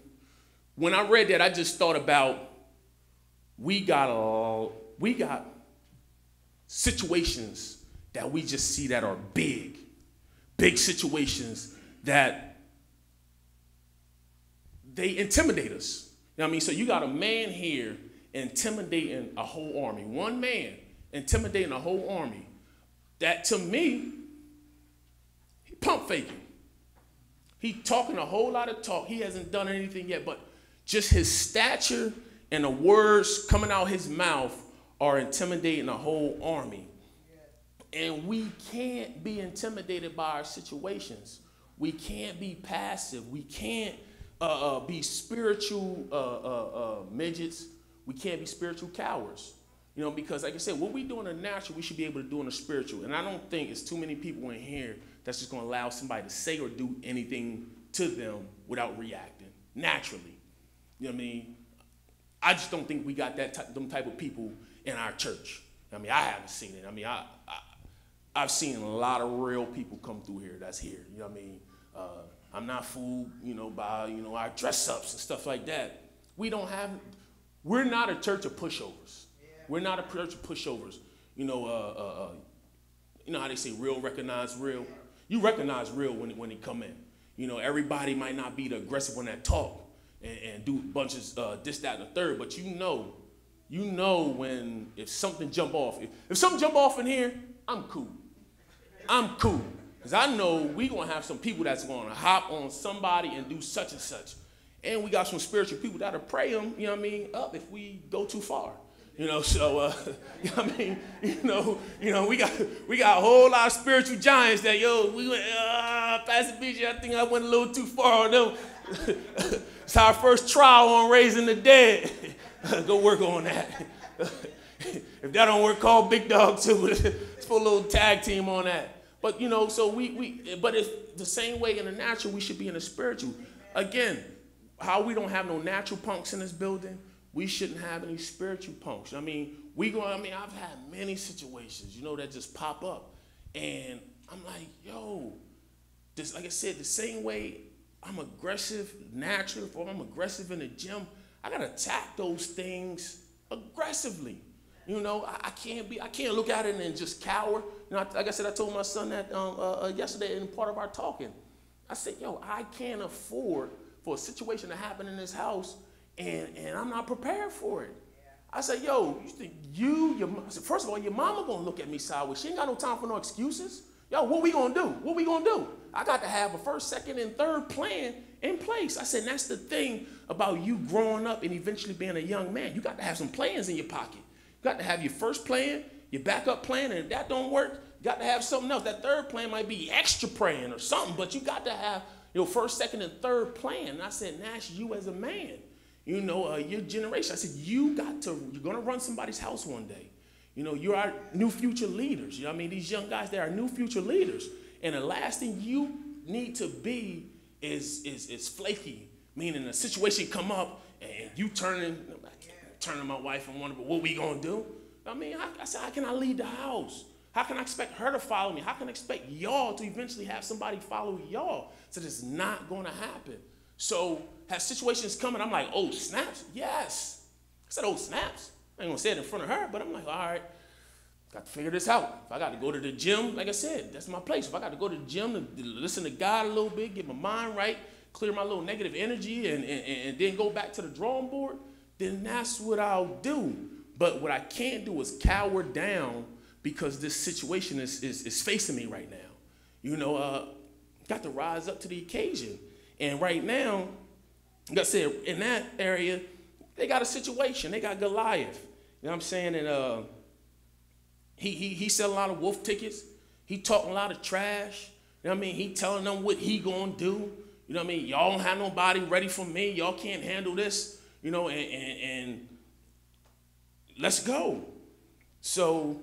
when I read that, I just thought about we got situations that we just see that are big situations that they intimidate us. You know what I mean? So you got a man here intimidating a whole army. One man intimidating a whole army. That to me, pump faking. He talking a whole lot of talk. He hasn't done anything yet, but just his stature and the words coming out his mouth are intimidating a whole army. And we can't be intimidated by our situations. We can't be passive. We can't be spiritual midgets. We can't be spiritual cowards. You know, because like I said, what we do in the natural, we should be able to do in the spiritual. And I don't think it's too many people in here that's just going to allow somebody to say or do anything to them without reacting naturally. You know what I mean? I just don't think we got them type of people in our church. I mean, I haven't seen it. I mean, I've seen a lot of real people come through here that's here. You know what I mean? I'm not fooled, you know, by, you know, our dress-ups and stuff like that. We're not a church of pushovers. We're not a church of pushovers. You know how they say real recognize real? You recognize real when they come in. You know, everybody might not be the aggressive one that talk and do bunches this, that, and the third, but you know when if something jump off. If something jump off in here, I'm cool. I'm cool. Because I know we going to have some people that's going to hop on somebody and do such and such. And we got some spiritual people that'll pray them, you know what I mean, up if we go too far. You know, so, you know what I mean, we got a whole lot of spiritual giants that, we went, Pastor BJ, I think I went a little too far on them. It's our first trial on raising the dead. Go work on that. If that don't work, call Big Dog too. Let's put a little tag team on that. But, you know, so but it's the same way in the natural, we should be in the spiritual. Again, how we don't have no natural punks in this building, we shouldn't have any spiritual punks. I mean, I've had many situations, you know, that just pop up. And I'm like, like I said, the same way I'm aggressive naturally, or I'm aggressive in the gym, I got to attack those things aggressively. You know, I can't look at it and just cower. You know, like I said, I told my son that yesterday in part of our talking. I said, I can't afford for a situation to happen in this house and I'm not prepared for it. I said, you think first of all, your mama gonna look at me sideways. She ain't got no time for no excuses. What we gonna do? What we gonna do? I got to have a first, second, and third plan in place. I said, and that's the thing about you growing up and eventually being a young man. You got to have some plans in your pocket. You got to have your first plan, your backup plan, and if that don't work, you got to have something else. That third plan might be extra plan or something, but you got to have your first, second, and third plan. And I said, Nash, you as a man, you know, your generation. I said, you're going to run somebody's house one day. You know, you are new future leaders. You know what I mean? These young guys, they are new future leaders. And the last thing you need to be is flaky, meaning a situation come up and you turning my wife and wondering what we gonna do. I mean, I said, how can I lead the house? How can I expect her to follow me? How can I expect y'all to eventually have somebody follow y'all? So it's not gonna happen. So has situations coming, I'm like, oh, snaps? Yes. I said, oh, snaps. I ain't gonna say it in front of her, but I'm like, all right, got to figure this out. If I got to go to the gym, like I said, that's my place. If I got to go to the gym to listen to God a little bit, get my mind right, clear my little negative energy, and then go back to the drawing board, then that's what I'll do. But what I can't do is cower down because this situation is facing me right now. You know, got to rise up to the occasion. And right now, like I said, in that area, they got a situation. They got Goliath. You know what I'm saying? And he selling a lot of wolf tickets. He talking a lot of trash. You know what I mean? He telling them what he gonna do. You know what I mean? Y'all don't have nobody ready for me. Y'all can't handle this. You know, and let's go. So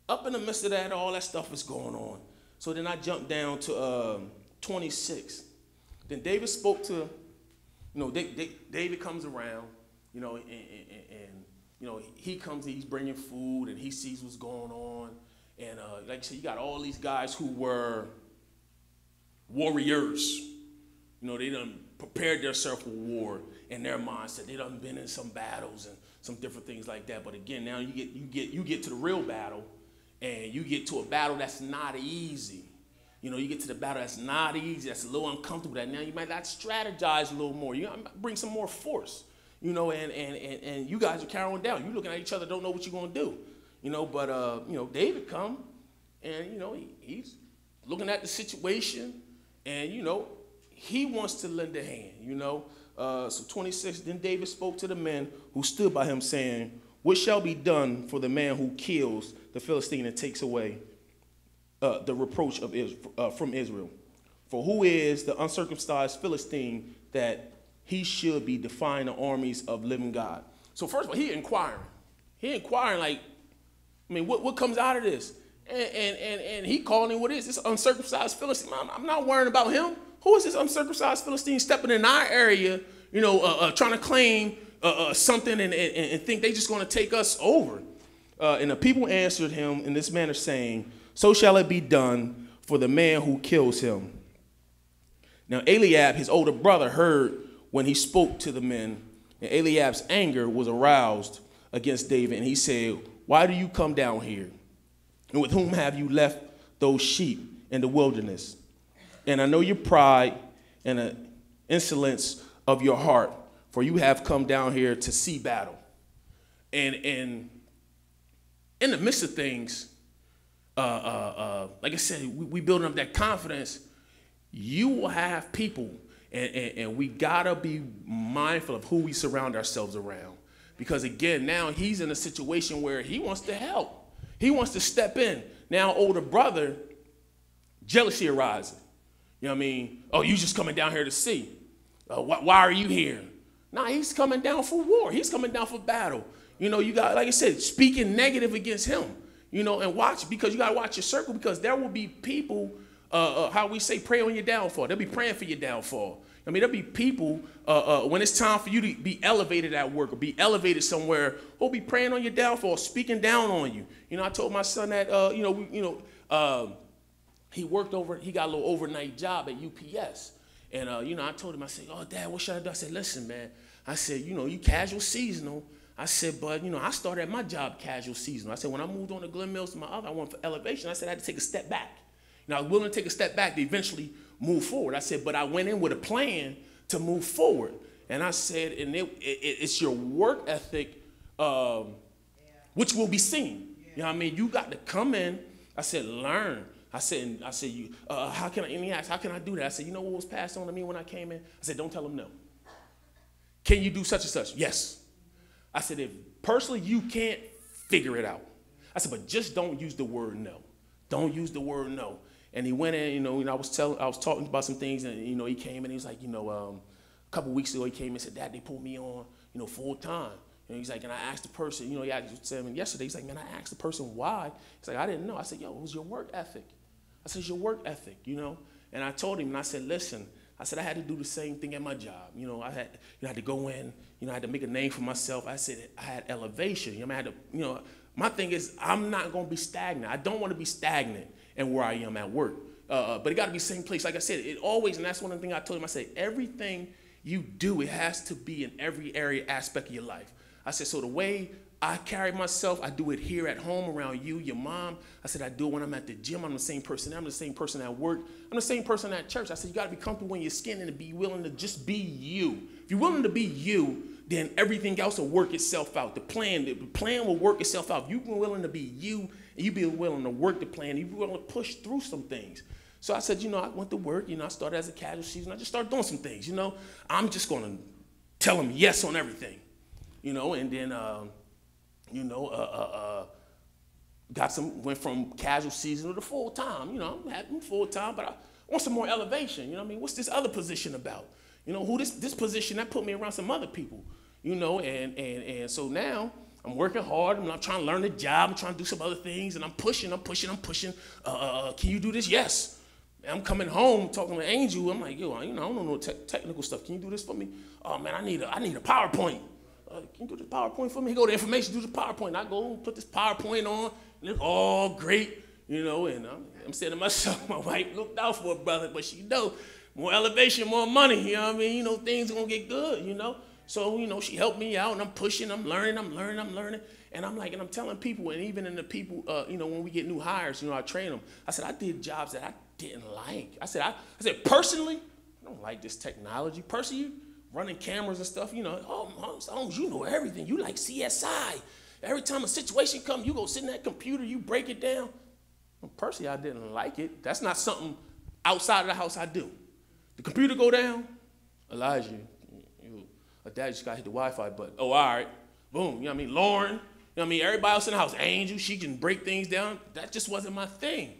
up in the midst of that, all that stuff is going on. So then I jumped down to 26. Then David spoke to, you know, David comes around, you know, and you know, he comes, he's bringing food, and he sees what's going on. And like I said, you got all these guys who were warriors. You know, they done prepared themselves for war in their mindset. They done been in some battles and some different things like that. But again, now you get to the real battle, and you get to a battle that's not easy. You know, you get to the battle that's not easy, that's a little uncomfortable. That now you might not strategize a little more. You might bring some more force. You know, and you guys are carrying down. You're looking at each other, don't know what you're gonna do. You know, but you know, David come, and you know, he's looking at the situation, and, you know, he wants to lend a hand, you know. So 26, then David spoke to the men who stood by him, saying, what shall be done for the man who kills the Philistine and takes away the reproach of Israel, from Israel? For who is the uncircumcised Philistine that he should be defying the armies of living God? So first of all, he inquiring. He inquiring like, I mean, what comes out of this? And he calling him what is this uncircumcised Philistine? I'm not worrying about him. Who is this uncircumcised Philistine stepping in our area, you know, trying to claim something and think they just going to take us over? And the people answered him in this manner, saying, so shall it be done for the man who kills him. Now Eliab, his older brother, heard when he spoke to the men, and Eliab's anger was aroused against David, and he said, why do you come down here? And with whom have you left those sheep in the wilderness? And I know your pride and the insolence of your heart, for you have come down here to see battle. And in the midst of things, like I said, we building up that confidence. You will have people, and we gotta be mindful of who we surround ourselves around. Because again, now he's in a situation where he wants to help. He wants to step in. Now, older brother, jealousy arises. You know what I mean? Oh, you just coming down here to see. Why are you here? Nah, he's coming down for war. He's coming down for battle. You know, you got, like I said, speaking negative against him. You know, and watch, because you got to watch your circle, because there will be people, how we say, pray on your downfall. They'll be praying for your downfall. I mean, there'll be people, when it's time for you to be elevated at work or be elevated somewhere, who'll be praying on your downfall, speaking down on you. You know, I told my son that, he got a little overnight job at UPS. And, you know, I told him, I said, oh, Dad, what should I do? I said, listen, man. I said, you know, you casual seasonal. I said, but, you know, I started at my job casual seasonal. I said, when I moved on to Glen Mills to my other, I went for elevation. I said, I had to take a step back. You know, I was willing to take a step back to eventually move forward. I said, but I went in with a plan to move forward. And I said, and it's your work ethic, which will be seen. You know what I mean? You got to come in. I said, learn. I said, you, how can I, and he asked, how can I do that? I said, you know what was passed on to me when I came in? I said, don't tell them no. Can you do such and such? Yes. I said, if personally you can't, figure it out. I said, but just don't use the word no. Don't use the word no. And he went in, you know, I was talking about some things, and, you know, he came and he was like, you know, a couple weeks ago he came and said, Dad, they pulled me on, you know, full time. And he's like, and I asked the person, you know, he said to him yesterday, he's like, man, I asked the person why. He's like, I didn't know. I said, yo, it was your work ethic. I said, it's your work ethic, you know. And I told him, and I said, listen, I said, I had to do the same thing at my job. You know, I had to go in, you know, I had to make a name for myself. I said, I had elevation. You know, I had to, you know, my thing is, I'm not going to be stagnant. I don't want to be stagnant in where I am at work. But it got to be the same place. Like I said, it always, and that's one of the things I told him, I said, everything you do, it has to be in every area, aspect of your life. I said, so the way I carry myself, I do it here at home around you, your mom. I said, I do it when I'm at the gym. I'm the same person. I'm the same person at work. I'm the same person at church. I said, you got to be comfortable in your skin and to be willing to just be you. If you're willing to be you, then everything else will work itself out. The plan will work itself out. If you're willing to be you, and you be willing to work the plan, you be willing to push through some things. So I said, you know, I went to work. You know, I started as a casual season. I just started doing some things. You know, I'm just going to tell them yes on everything. You know, and then, went from casual season to full time. You know, I'm having full time, but I want some more elevation. You know what I mean? What's this other position about? You know, who this position that put me around some other people, you know, and so now I'm working hard. I'm trying to learn the job. I'm trying to do some other things, and I'm pushing. Can you do this? Yes. I'm coming home talking to Angel. I'm like, yo, you know, I don't know no technical stuff. Can you do this for me? Oh man, I need a PowerPoint. Can you do this PowerPoint for me? He go to information, do the PowerPoint. I go and put this PowerPoint on, and it's all great, you know, and I'm saying to myself, my wife looked out for a brother, but she know, more elevation, more money, you know what I mean? You know, things are going to get good, you know? So, you know, she helped me out, and I'm pushing, I'm learning. And I'm like, and I'm telling people, and even in the people, you know, when we get new hires, you know, I train them. I said, I did jobs that I didn't like. I said, personally, I don't like this technology. Personally, running cameras and stuff, you know, Holmes, you know everything. You like CSI. Every time a situation comes, you go sit in that computer, you break it down. Personally, I didn't like it. That's not something outside of the house I do. The computer go down, Elijah, Dad just got to hit the Wi-Fi button. Oh, all right. Boom. You know what I mean? Lauren, you know what I mean? Everybody else in the house, Angel, she can break things down. That just wasn't my thing.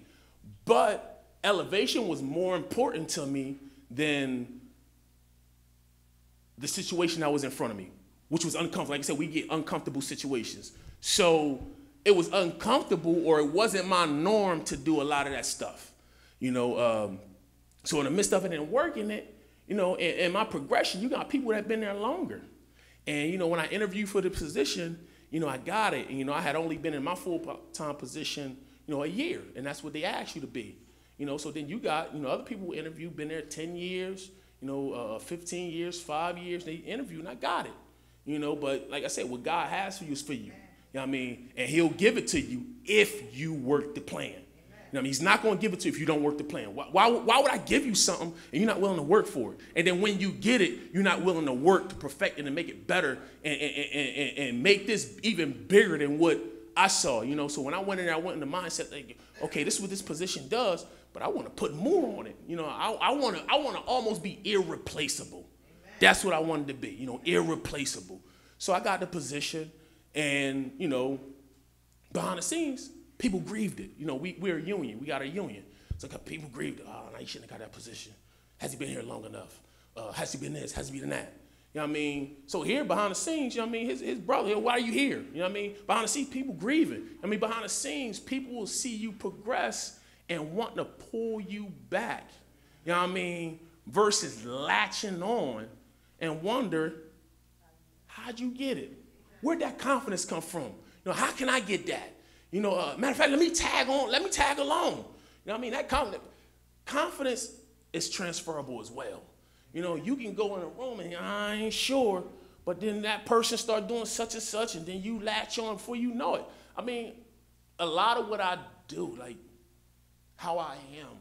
But elevation was more important to me than the situation that was in front of me, which was uncomfortable. Like I said, we get uncomfortable situations. So it was uncomfortable, or it wasn't my norm to do a lot of that stuff. You know, so in the midst of it and working it, you know, in my progression, you got people that have been there longer. And, you know, when I interviewed for the position, you know, I got it. And, you know, I had only been in my full-time position, you know, a year. And that's what they asked you to be. You know, so then you got, you know, other people who interviewed, been there 10 years, you know, 15 years, 5 years. They interviewed, and I got it. You know, but like I said, what God has for you is for you. You know what I mean? And he'll give it to you if you work the plan. You know what I mean? He's not going to give it to you if you don't work the plan. Why would I give you something and you're not willing to work for it? And then when you get it, you're not willing to work to perfect it and make it better and make this even bigger than what I saw. You know, so when I went in there, I went in the mindset like, okay, this is what this position does, but I want to put more on it. You know, I want to almost be irreplaceable. That's what I wanted to be, you know, irreplaceable. So I got the position, and, you know, behind the scenes, people grieved it. You know, we're a union. We got a union. So people grieved it. Oh, no, you shouldn't have got that position. Has he been here long enough? Has he been this? Has he been that? You know what I mean? So here behind the scenes, you know what I mean, his brother, why are you here? You know what I mean? Behind the scenes, people grieving. I mean, behind the scenes, people will see you progress and want to pull you back. You know what I mean? Versus latching on and wonder, how'd you get it? Where'd that confidence come from? You know, how can I get that? You know, matter of fact, let me tag along. You know what I mean? That confidence is transferable as well. You know, you can go in a room and I ain't sure, but then that person start doing such and such, and then you latch on before you know it. I mean, a lot of what I do, like how I am,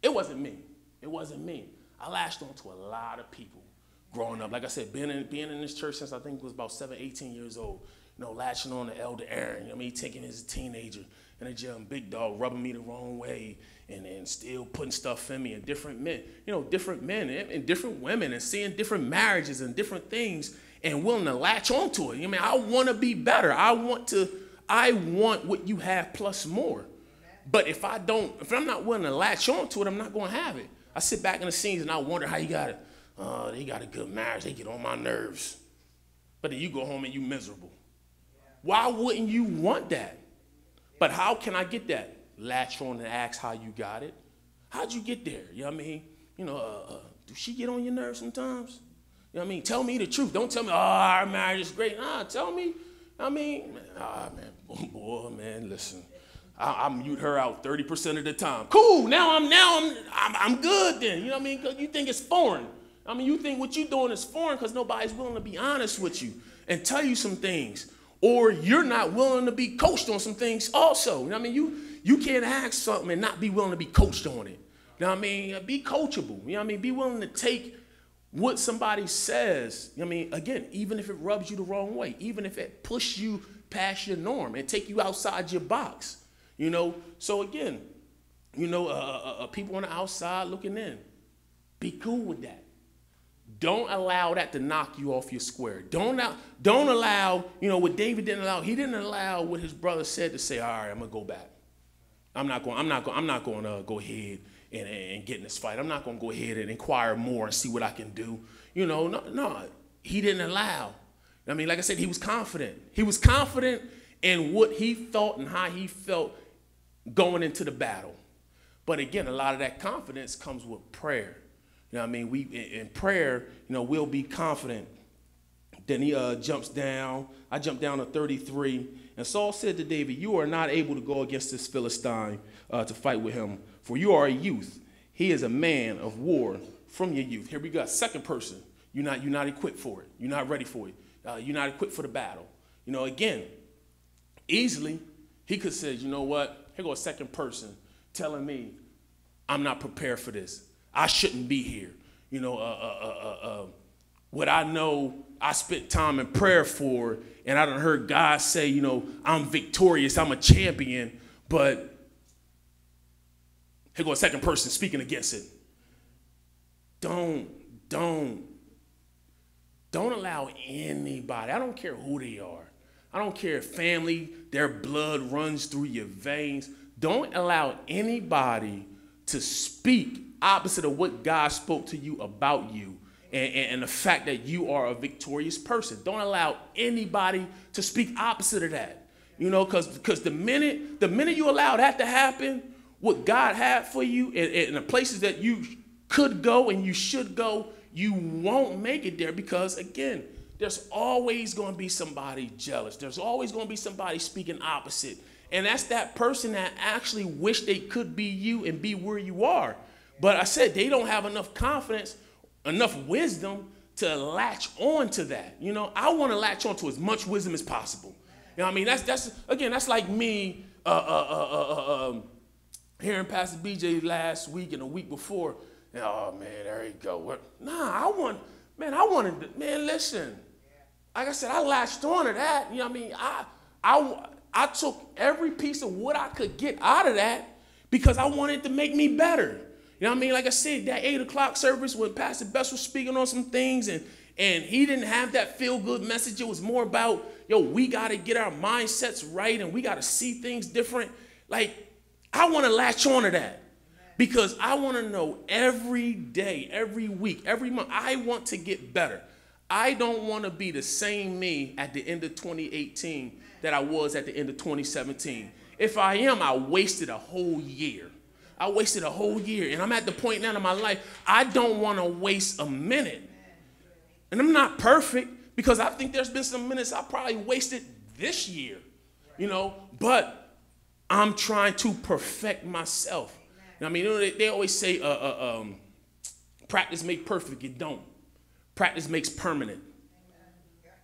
it wasn't me. It wasn't me. I latched on to a lot of people growing up. Like I said, being in this church since I think it was about 18 years old. You know, latching on to Elder Aaron. You know what I mean? Taking his teenager and a young big dog, rubbing me the wrong way, and still putting stuff in me, and different men, you know, different men and different women, and seeing different marriages and different things, and willing to latch onto it. You know what I mean? I want to be better. I want what you have plus more. But if I'm not willing to latch onto it, I'm not going to have it. I sit back in the scenes and I wonder how you got it. They got a good marriage. They get on my nerves. But then you go home and you miserable. Why wouldn't you want that? But how can I get that? Latch on and ask how you got it. How'd you get there? You know what I mean? You know, do she get on your nerves sometimes? You know what I mean? Tell me the truth. Don't tell me, oh, our marriage is great. Nah, tell me. I mean, man, boy, man, listen. I mute her out 30% of the time. Cool. Now I'm good then. You know what I mean? 'Cause you think it's foreign. I mean, you think what you're doing is foreign because nobody's willing to be honest with you and tell you some things. Or you're not willing to be coached on some things also. You know what I mean? You can't ask something and not be willing to be coached on it. You know what I mean? Be coachable. You know what I mean? Be willing to take what somebody says. You know what I mean? Again, even if it rubs you the wrong way, even if it pushes you past your norm and take you outside your box. You know? So again, you know, people on the outside looking in, be cool with that. Don't allow that to knock you off your square. Don't allow, you know, what David didn't allow. He didn't allow what his brother said to say, all right, I'm going to go back. I'm not going to go ahead and get in this fight. I'm not going to go ahead and inquire more and see what I can do. You know, no, he didn't allow. I mean, like I said, he was confident. He was confident in what he thought and how he felt going into the battle. But again, a lot of that confidence comes with prayer. You know what I mean? We in prayer, you know, we'll be confident. Then he jumps down. I jump down to 33. And Saul said to David, you are not able to go against this Philistine to fight with him, for you are a youth. He is a man of war from your youth. Here we go. Second person. You're not equipped for it. You're not ready for it. You're not equipped for the battle. You know, again, easily he could say, you know what? Here goes a second person telling me I'm not prepared for this. I shouldn't be here. You know, what I know I spent time in prayer for, and I done heard God say, you know, I'm victorious, I'm a champion, But here goes a second person speaking against it. Don't allow anybody, I don't care who they are. I don't care if family, their blood runs through your veins. Don't allow anybody to speak opposite of what God spoke to you about you and the fact that you are a victorious person. Don't allow anybody to speak opposite of that. You know, because the minute you allow that to happen, what God had for you and the places that you could go and you should go, you won't make it there because, again, there's always going to be somebody jealous. There's always going to be somebody speaking opposite. And that's that person that actually wish they could be you and be where you are. But I said they don't have enough confidence, enough wisdom to latch on to that. You know, I want to latch on to as much wisdom as possible. You know what I mean? That's like me hearing Pastor BJ last week and the week before. Oh, man, there you go. Listen. Like I said, I latched on to that. You know what I mean? I took every piece of what I could get out of that because I wanted to make me better. You know what I mean? Like I said, that 8 o'clock service when Pastor Best was speaking on some things and he didn't have that feel-good message. It was more about, we got to get our mindsets right and we got to see things different. Like, I want to latch on to that because I want to know every day, every week, every month, I want to get better. I don't want to be the same me at the end of 2018 that I was at the end of 2017. If I am, I wasted a whole year. And I'm at the point now in my life, I don't want to waste a minute. And I'm not perfect because I think there's been some minutes I probably wasted this year, but I'm trying to perfect myself. I mean, they always say practice makes perfect. It don't. Practice makes permanent.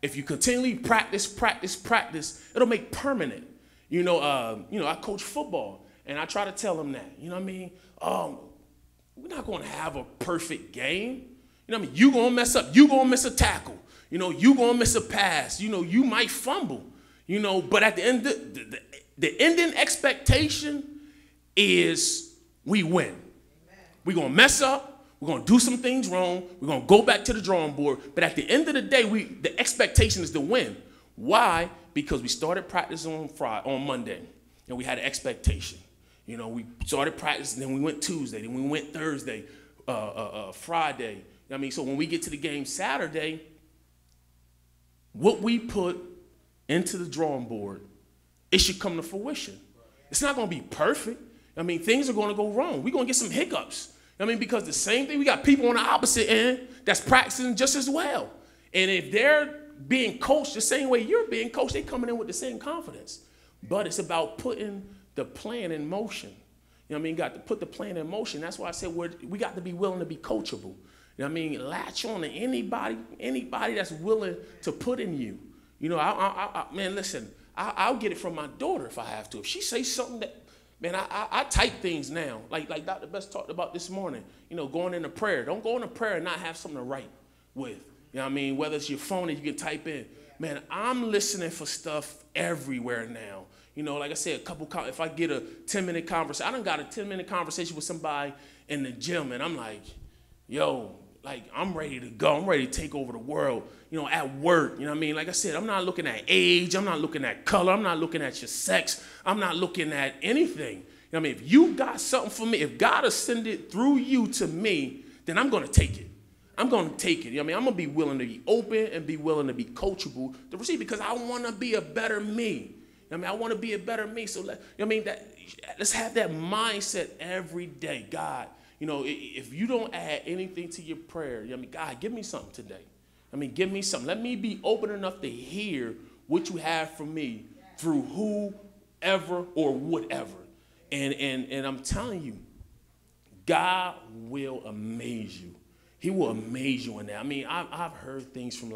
If you continually practice, it'll make permanent. I coach football, and I try to tell them that. You know what I mean? We're not going to have a perfect game. You know what I mean? You're going to mess up. You're going to miss a tackle. You're going to miss a pass. You might fumble. But at the end, the ending expectation is we win. We're going to mess up. We're going to do some things wrong. We're going to go back to the drawing board. But at the end of the day, the expectation is to win. Why? Because we started practice on Monday, and we had an expectation. We started practice, and then we went Tuesday, then we went Thursday, Friday. I mean, so when we get to the game Saturday, what we put into the drawing board, it should come to fruition. It's not going to be perfect. I mean, things are going to go wrong. We're going to get some hiccups. I mean, because the same thing, we got people on the opposite end that's practicing just as well. And if they're being coached the same way you're being coached, they're coming in with the same confidence. But it's about putting the plan in motion. You know what I mean? Got to put the plan in motion. That's why I said we got to be willing to be coachable. You know what I mean? Latch on to anybody that's willing to put in you. Man, listen, I'll get it from my daughter if I have to. If she says something that, man, I type things now. Like Dr. Best talked about this morning, going into prayer. Don't go into prayer and not have something to write with. You know what I mean? Whether it's your phone that you can type in. Man, I'm listening for stuff everywhere now. Like I said, if I get a 10-minute conversation, I done got a 10-minute conversation with somebody in the gym, and I'm like, I'm ready to go. I'm ready to take over the world, at work. You know what I mean? Like I said, I'm not looking at age. I'm not looking at color. I'm not looking at your sex. I'm not looking at anything. You know what I mean? If you got something for me, if God has sent it through you to me, then I'm going to take it. I'm going to take it. You know what I mean? I'm going to be willing to be open and be willing to be coachable to receive because I want to be a better me. You know what I mean? I want to be a better me. So, let's have that mindset every day. God, if you don't add anything to your prayer, God, give me something today. Give me something. Let me be open enough to hear what you have for me through whoever or whatever. And I'm telling you, God will amaze you. He will amaze you in that. I've heard things from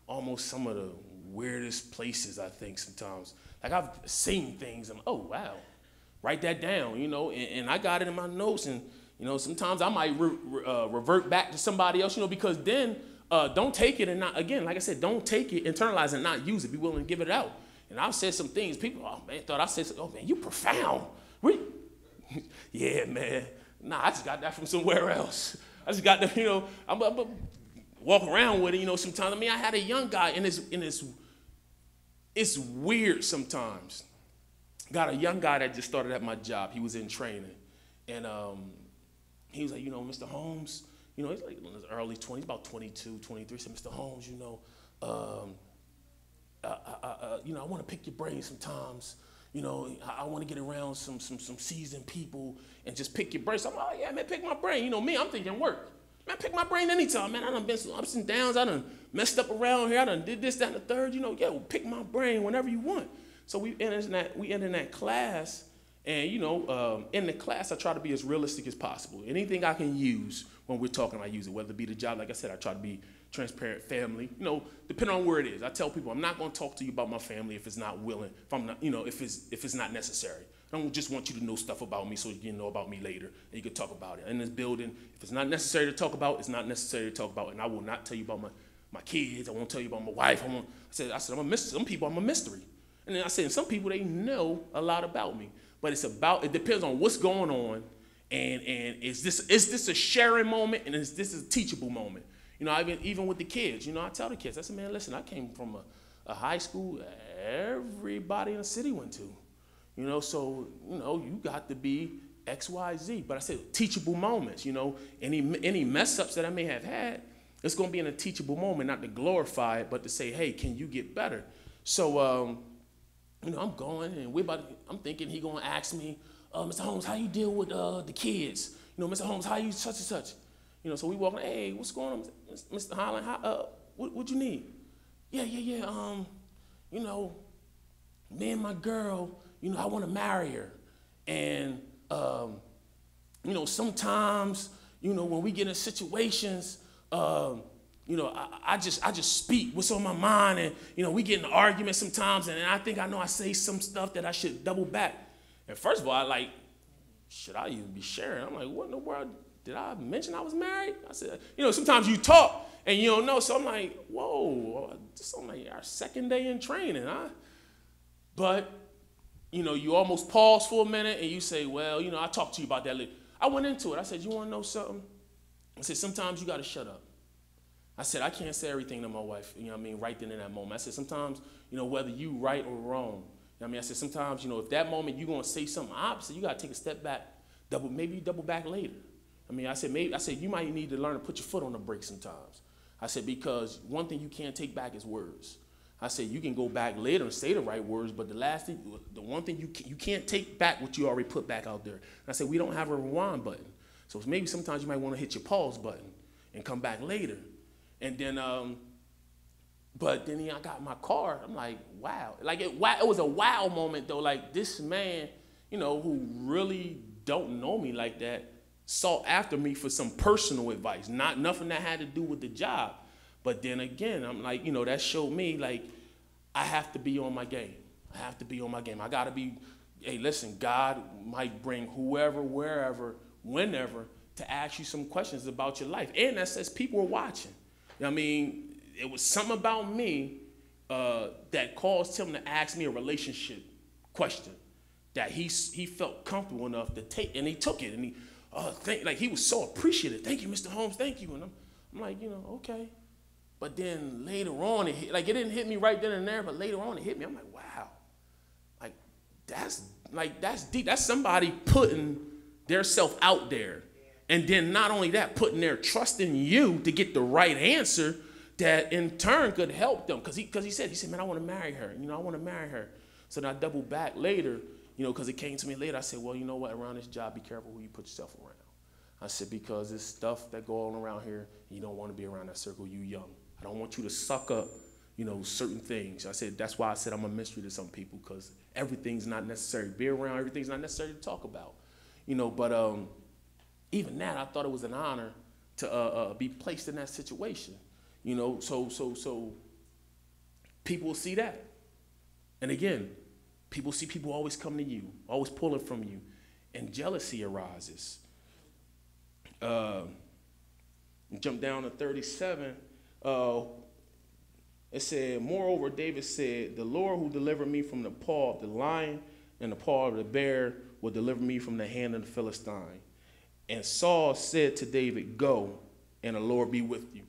almost some of the weirdest places, I think, sometimes. I've seen things and, oh, wow, write that down, and I got it in my notes. And, sometimes I might revert back to somebody else, because then don't take it and not, again, like I said, don't take it, internalize it, and not use it. Be willing to give it out. And I said some things, people, oh man, thought I said, oh man, you profound. Yeah, man. Nah, I just got that from somewhere else. I just got that, you know, I'm walk around with it, you know, sometimes. I mean, I had a young guy, and it's weird sometimes. Got a young guy that just started at my job. He was in training. And he was like, you know, Mr. Holmes, you know, he's like in his early 20s, about 22, 23. He said, Mr. Holmes, you know, I want to pick your brain sometimes. You know, I want to get around some seasoned people and just pick your brain. So I'm like, oh, yeah, man, pick my brain. You know me, I'm thinking work. Man, pick my brain anytime, man. I done been some ups and downs. I done messed up around here. I done did this, that, and the third. You know, yeah, well, pick my brain whenever you want. So we ended in that class, and, you know, in the class, I try to be as realistic as possible. Anything I can use when we're talking, I use it, whether it be the job. Like I said, I try to be transparent, family, you know, depending on where it is. I tell people I'm not going to talk to you about my family if it's not willing, if I'm not, you know, if it's not necessary. I don't just want you to know stuff about me so you can know about me later and you can talk about it. In this building, if it's not necessary to talk about, it's not necessary to talk about. And I will not tell you about my kids. I won't tell you about my wife. I said I'm a mystery. Some people, I'm a mystery. And then I said, some people, they know a lot about me. But it depends on what's going on, and is this a sharing moment, and is this a teachable moment? You know, even with the kids, you know, I tell the kids, I said, man, listen, I came from a high school everybody in the city went to. You know, so, you know, you got to be X, Y, Z. But I said teachable moments, you know, any mess ups that I may have had, it's going to be in a teachable moment, not to glorify it, but to say, hey, can you get better? So, you know, I'm going, and I'm thinking he going to ask me, Mr. Holmes, how you deal with the kids? You know, Mr. Holmes, how you such and such? You know, so we walking, hey, what's going on, Mr. Holland? What you need? Yeah. You know, me and my girl, you know, I want to marry her. And, you know, sometimes, you know, when we get in situations, you know, I just speak what's on my mind, and, you know, we get in an argument sometimes, and I think I know I say some stuff that I should double back. And first of all, should I even be sharing? I'm like, what in the world? Did I mention I was married? I said, you know, sometimes you talk and you don't know. So I'm like, whoa, this is like our second day in training, huh? But, you know, you almost pause for a minute and you say, well, you know, I'll talk to you about that later. I went into it. I said, you want to know something? I said, sometimes you got to shut up. I said, I can't say everything to my wife, you know what I mean, right then in that moment. I said, sometimes, you know, whether you right or wrong, you know what I mean, I said, sometimes, you know, if that moment you're going to say something opposite, you got to take a step back, maybe double back later. I mean, I said, you might need to learn to put your foot on the brake sometimes. I said, because one thing you can't take back is words. I said, you can go back later and say the right words, but the one thing you can't take back what you already put back out there. And I said, we don't have a rewind button. So maybe sometimes you might want to hit your pause button and come back later. And then, but then I got in my car. I'm like, wow. It was a wow moment, though. Like, this man, you know, who really don't know me like that, sought after me for some personal advice, nothing that had to do with the job. But then again, I'm like, you know, that showed me, like, I have to be on my game. I have to be on my game. I got to be, hey, listen, God might bring whoever, wherever, whenever to ask you some questions about your life. And that says people are watching. I mean, it was something about me that caused him to ask me a relationship question that he felt comfortable enough to take, and he took it, and he was so appreciative. Thank you, Mr. Holmes, thank you. And I'm like, you know, okay. But then later on, it didn't hit me right then and there, but later on it hit me. I'm like, wow, that's deep. That's somebody putting their self out there. And then not only that, putting their trust in you to get the right answer that in turn could help them. Because he said, man, I want to marry her. You know, I want to marry her. So then I doubled back later, you know, because it came to me later. I said, well, you know what, around this job, be careful who you put yourself around. I said, because there's stuff that go on around here, you don't want to be around that circle, you young. I don't want you to suck up, you know, certain things. I said, that's why I said I'm a mystery to some people, because everything's not necessary to be around, everything's not necessary to talk about. You know, but even that, I thought it was an honor to be placed in that situation. You know, so people see that. And again, people see people always come to you, always pulling from you, and jealousy arises. Jump down to 37. It said, moreover, David said, the Lord who delivered me from the paw of the lion and the paw of the bear will deliver me from the hand of the Philistine. And Saul said to David, go, and the Lord be with you.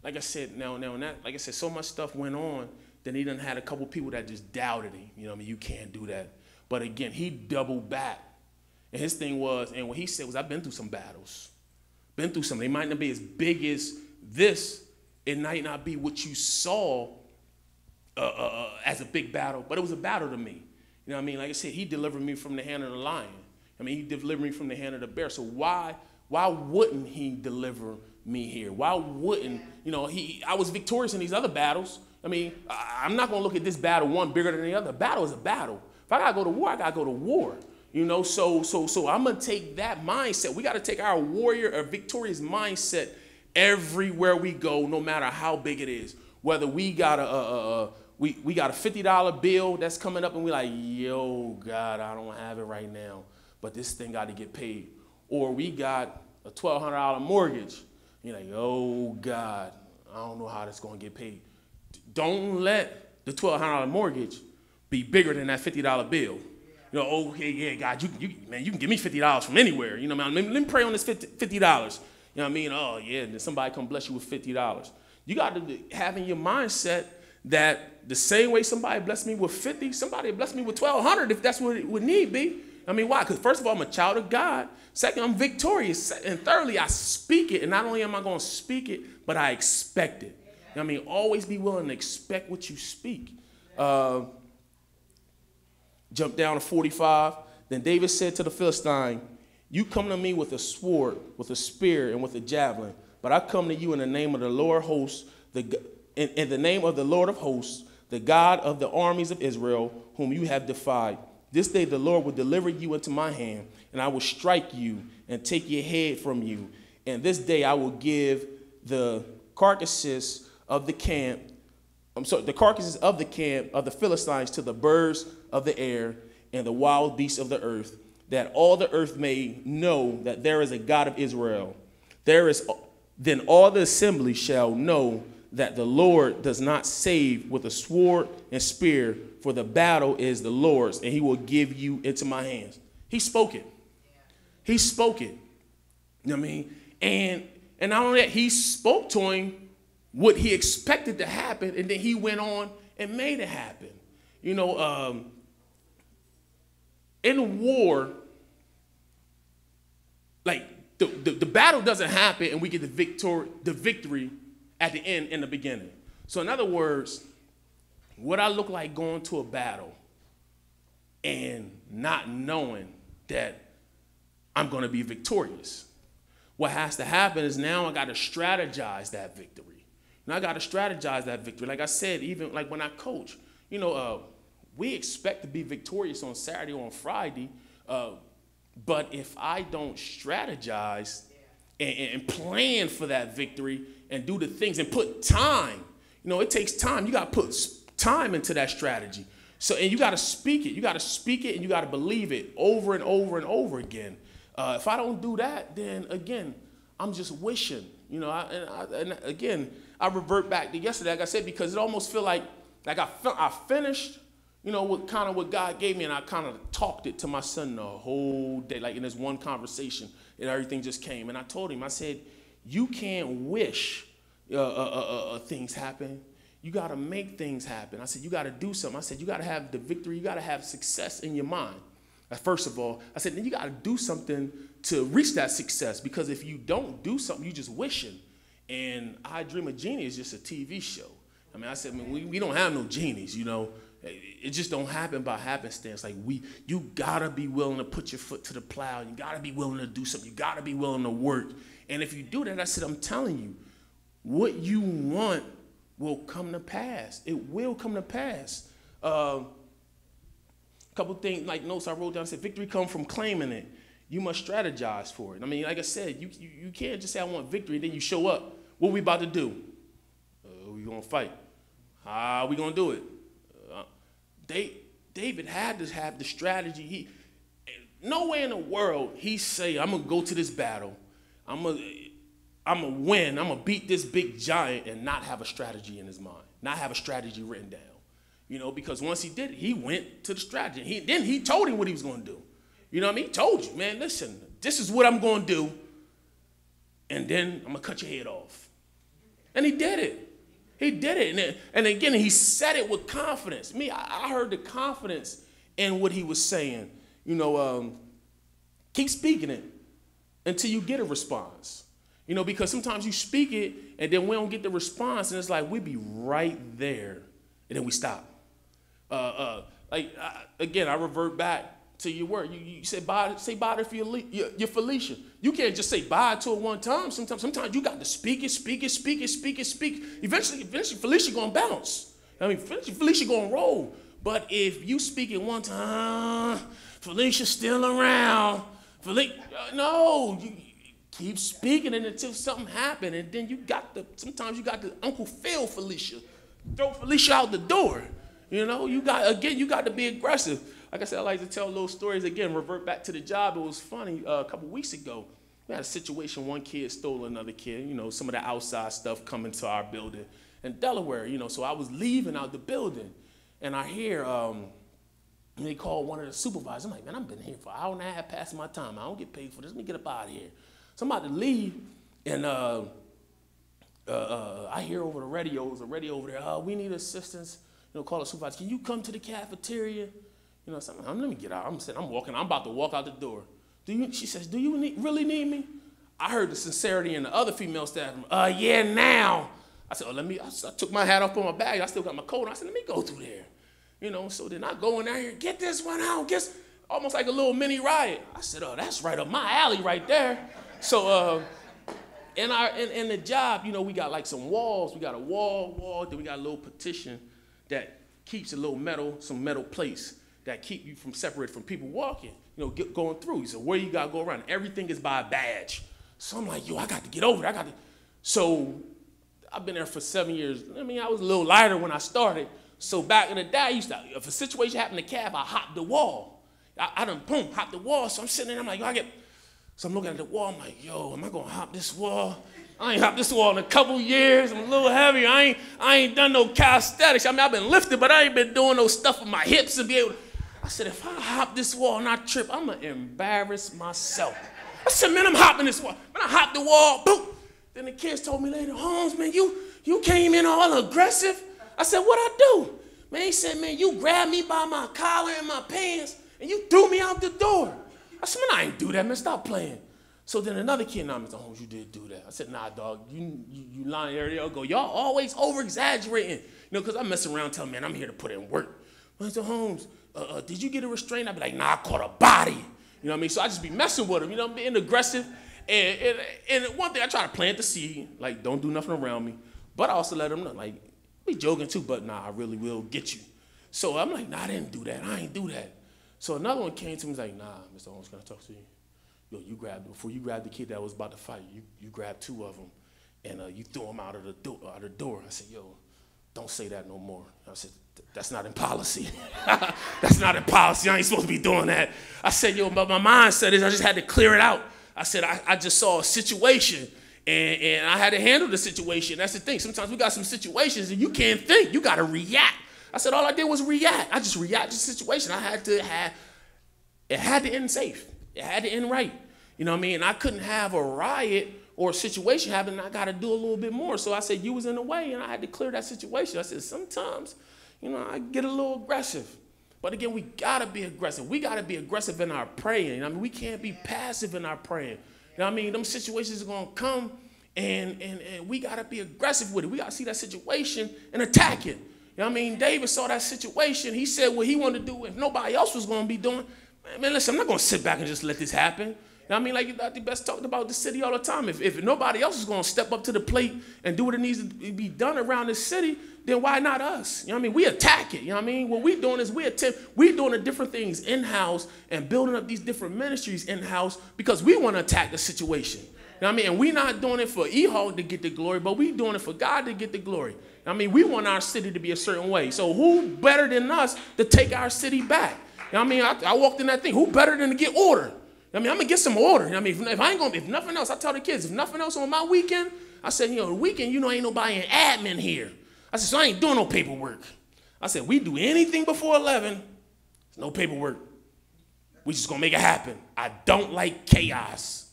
Like I said, like I said, so much stuff went on. Then he done had a couple people that just doubted him. You know what I mean? You can't do that. But again, he doubled back. And his thing was, and what he said was, I've been through some battles. Been through some. They might not be as big as this. It might not be what you saw as a big battle, but it was a battle to me. You know what I mean? Like I said, he delivered me from the hand of the lion. I mean, he delivered me from the hand of the bear. So why wouldn't he deliver me here? Why wouldn't, you know, I was victorious in these other battles. I mean, I'm not going to look at this battle one bigger than the other. Battle is a battle. If I got to go to war, I got to go to war. You know, so I'm going to take that mindset. We got to take our warrior or victorious mindset everywhere we go, no matter how big it is. Whether we got we got a $50 bill that's coming up and we like, yo, God, I don't have it right now, but this thing got to get paid. Or we got a $1,200 mortgage. You're like, oh, God, I don't know how that's going to get paid. Don't let the $1,200 mortgage be bigger than that $50 bill. You know, oh, yeah, God, you can give me $50 from anywhere. You know what I mean? Let me pray on this $50. You know what I mean? Oh, yeah, then somebody come bless you with $50. You got to have in your mindset that the same way somebody blessed me with 50, somebody blessed me with 1,200 if that's what it would need be. I mean, why? Because first of all, I'm a child of God. Second, I'm victorious. And thirdly, I speak it. And not only am I going to speak it, but I expect it. You know what I mean? Always be willing to expect what you speak. Jump down to 45. Then David said to the Philistine, you come to me with a sword, with a spear, and with a javelin. But I come to you in the name of the Lord of hosts, in the name of the Lord of hosts, the God of the armies of Israel, whom you have defied. This day the Lord will deliver you into my hand, and I will strike you and take your head from you. And this day I will give the carcasses of the camp, the carcasses of the camp of the Philistines to the birds of the air and the wild beasts of the earth, that all the earth may know that there is a God of Israel. Then all the assembly shall know that the Lord does not save with a sword and spear, for the battle is the Lord's, and he will give you into my hands. He spoke it. He spoke it. You know what I mean? And not only that, he spoke to him what he expected to happen, and then he went on and made it happen. You know, in war, like the battle doesn't happen and we get the victory at the end in the beginning. So in other words, what I look like going to a battle and not knowing that I'm going to be victorious. What has to happen is now I got to strategize that victory. Now I got to strategize that victory. Like I said, even like when I coach, you know, we expect to be victorious on Saturday or on Friday, but if I don't strategize and plan for that victory and do the things and put time, you know, it takes time. You got to put time into that strategy. So, and you got to speak it. You got to speak it and you got to believe it over and over and over again. If I don't do that, then again, I'm just wishing, you know, and again, I revert back to yesterday, like I said, because it almost feel like I finished, you know, what God gave me, and I kind of talked it to my son the whole day, like in this one conversation, and everything just came. And I told him, I said, you can't wish things happen. You got to make things happen. I said, you got to do something. I said, you got to have the victory. You got to have success in your mind. First of all, I said, then you got to do something to reach that success, because if you don't do something, you just wishing. And I Dream of Genie is just a TV show. I mean, I said, we don't have no genies, you know. It just don't happen by happenstance. Like you gotta be willing to put your foot to the plow. You gotta be willing to do something. You gotta be willing to work. And if you do that, I said, I'm telling you, what you want will come to pass. It will come to pass. A couple things, like notes I wrote down. I said, victory comes from claiming it. You must strategize for it. I mean, like I said, you can't just say I want victory, then you show up. What we about to do? We gonna fight. How we gonna do it? David had to have the strategy. No way in the world he say, I'm gonna go to this battle. I'm gonna win. I'm gonna beat this big giant and not have a strategy in his mind. not have a strategy written down. You know, because once he did it, he went to the strategy. Then he told him what he was going to do. You know what I mean? He told you, man, listen, this is what I'm going to do, and then I'm going to cut your head off. And he did it. He did it. And again, he said it with confidence. I heard the confidence in what he was saying. You know, keep speaking it until you get a response. You know, because sometimes you speak it, and then we don't get the response, and it's like we be right there, and then we stop. Again, I revert back to your word. You say bye to your Felicia. You can't just say bye to it one time. Sometimes you got to speak it. Eventually Felicia gonna bounce. I mean, Felicia gonna roll. But if you speak it one time, Felicia's still around. No, you keep speaking it until something happens, and then sometimes you got to Uncle Phil Felicia, throw Felicia out the door. You know, you got to be aggressive. Like I said, I like to tell little stories. Again, revert back to the job. It was funny. A couple weeks ago, we had a situation. One kid stole another kid. You know, some of the outside stuff coming to our building in Delaware. You know, so I was leaving out the building, and I hear they called one of the supervisors. I'm like, man, I've been here for an hour and a half, passing my time. I don't get paid for this. Let me get up out of here. So I'm about to leave, and I hear over the radio. There's a radio over there. We need assistance. You know, call the supervisor. Can you come to the cafeteria? You know, so let me get out. I'm walking. I'm about to walk out the door. She says, do you really need me? I heard the sincerity in the other female staff. Yeah, now. I said, I took my hat off on my bag. I still got my coat. I said, let me go through there. You know, so then I go in there, get this one out. Almost like a little mini riot. I said, that's right up my alley right there. So in the job, you know, we got like some walls. We got a wall, then we got a little partition that keeps some metal plates that keep you separated from people walking, you know, going through. He said, where you got to go around? Everything is by a badge. So I'm like, I got to get over there. So I've been there for 7 years. I mean, I was a little lighter when I started. So back in the day, if a situation happened in the cab, I hopped the wall. I done, boom, hopped the wall. So I'm sitting there, I'm like, so I'm looking at the wall. I'm like, am I going to hop this wall? I ain't hopped this wall in a couple years. I'm a little heavy. I ain't done no calisthenics. I mean, I've been lifting, but I ain't been doing no stuff with my hips to be able to. I said, if I hop this wall and I trip, I'm going to embarrass myself. I said, man, I'm hopping this wall. Man, I hopped the wall, boom. Then the kids told me later, Holmes, man, you came in all aggressive. I said, what'd I do? Man, he said, man, you grabbed me by my collar and my pants, and you threw me out the door. I said, man, I ain't do that, man. Stop playing. So then another kid, Mr. Holmes, you did do that. I said, nah, dog, you lying there. Y'all go, y'all always over-exaggerating. You know, because I'm messing around telling, man, I'm here to put in work. Mr. Holmes, did you get a restraint? I'd be like, nah, I caught a body. You know what I mean? So I just be messing with him, you know, being aggressive. And one thing, I try to plant the seed, like, don't do nothing around me. But I also let him know, like, be joking too, but nah, I really will get you. So I'm like, nah, I didn't do that. I ain't do that. So another one came to me, like, nah, Mr. Holmes, can I talk to you? Yo, before you grabbed the kid that was about to fight, you grabbed two of them, and you threw them out of the door. I said, yo, don't say that no more. I said, that's not in policy. That's not in policy. I ain't supposed to be doing that. I said, yo, but my mindset is I just had to clear it out. I said, I just saw a situation, and I had to handle the situation. That's the thing. Sometimes we got some situations, and you can't think. You got to react. I said, all I did was react. I just reacted to the situation. It had to end safe. It had to end right. You know what I mean? And I couldn't have a riot or a situation happen, and I got to do a little bit more. So I said, you was in the way, and I had to clear that situation. I said, sometimes, you know, I get a little aggressive. But again, we got to be aggressive. We got to be aggressive in our praying. I mean, we can't be passive in our praying. You know what I mean? Them situations are going to come, and we got to be aggressive with it. We got to see that situation and attack it. You know what I mean? David saw that situation. He said what he wanted to do if nobody else was going to be doing. Man, listen, I'm not going to sit back and just let this happen. You know what I mean? Like Dr. Best talked about the city all the time. If nobody else is going to step up to the plate and do what it needs to be done around the city, then why not us? You know what I mean? We attack it. You know what I mean? What we're doing is we're doing the different things in-house and building up these different ministries in-house because we want to attack the situation. You know what I mean? And we're not doing it for EHOG to get the glory, but we're doing it for God to get the glory. I mean, we want our city to be a certain way. So who better than us to take our city back? You know what I mean? I walked in that thing. Who better than to get order? I mean, I'm going to get some order. You know what I mean? If nothing else, I tell the kids, if nothing else on my weekend, I said, you know, the weekend, you know, ain't nobody in admin here. I said, so I ain't doing no paperwork. I said, we do anything before 11, no paperwork. We just gonna make it happen. I don't like chaos.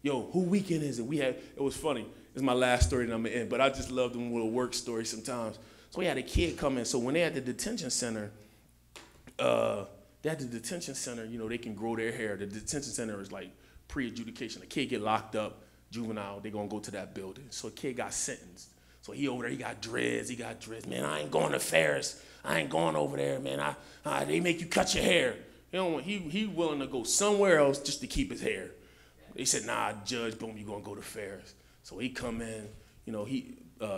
Yo, who weekend is it? It was funny. It's my last story and I'm gonna end, but I just love them little work stories sometimes. So we had a kid come in. So when they had the detention center, they can grow their hair. The detention center is like pre-adjudication. A kid get locked up, juvenile, they gonna go to that building. So a kid got sentenced. So he over there, he got dreads. Man, I ain't going to Ferris. I ain't going over there, man. They make you cut your hair. He willing to go somewhere else just to keep his hair. They said, nah, Judge, boom, you gonna go to Ferris. So he come in,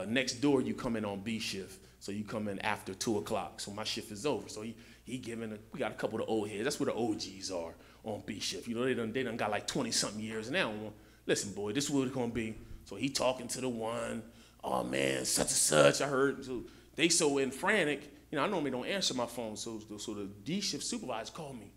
next door you come in on B shift. So you come in after 2 o'clock. So my shift is over. So we got a couple of the old heads. That's where the OGs are on B shift. They done got like 20-something years now. Listen, boy, this is what it's gonna be. So he talking to the one, oh man, such and such, I heard. So they so in frantic, I normally don't answer my phone. So the D shift supervisor called me.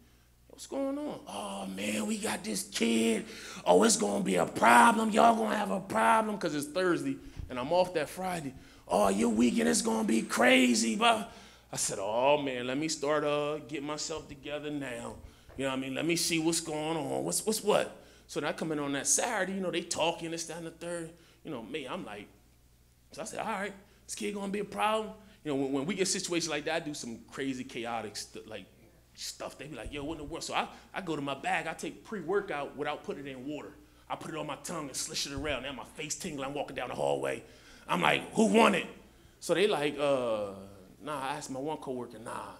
What's going on? Oh man, we got this kid. Oh, it's gonna be a problem. Y'all gonna have a problem because it's Thursday and I'm off that Friday. Oh, your weekend is gonna be crazy, but I said, oh man, let me start getting myself together now. Let me see what's going on. What's what? So then I come in on that Saturday, they talking, this, that, and the third. Me, I'm like, so I said, all right, this kid gonna be a problem. When we get situations like that, I do some crazy, chaotic stuff. They be like, yo, what in the world? So I go to my bag, I take pre-workout without putting it in water. I put it on my tongue and slish it around. Now my face tingling, I'm walking down the hallway. I'm like, who won it? So they like, nah, I asked my one coworker, nah,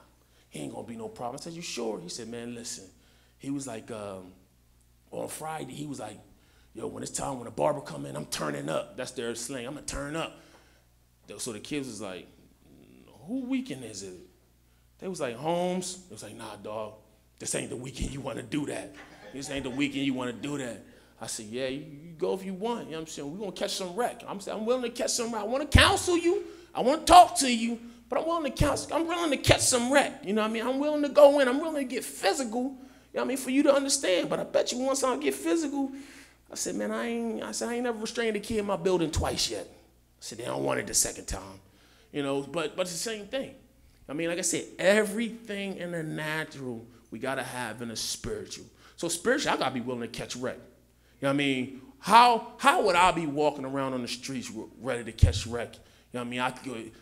he ain't gonna be no problem. I said, you sure? He said, man, listen. He was like, on Friday, he was like, yo, when it's time when the barber come in, I'm turning up. That's their slang, I'm gonna turn up. So the kids was like, who weekend is it? They was like, Holmes. They was like, nah, dog, this ain't the weekend you wanna do that. This ain't the weekend you wanna do that. I said, yeah, you go if you want. You know what I'm saying? We're going to catch some wreck. I'm saying, I'm willing to catch some wreck. I want to counsel you. I want to talk to you, but I'm willing to counsel. I'm willing to catch some wreck. You know what I mean? I'm willing to go in. I'm willing to get physical. You know what I mean? For you to understand. But I bet you once I get physical, I said, man, I ain't never restrained a kid in my building twice yet. I said, they don't want it the second time. But it's the same thing. Like I said, everything in the natural we got to have in the spiritual. So spiritually, I got to be willing to catch wreck. You know what I mean? How would I be walking around on the streets ready to catch wreck? You know what I mean? I could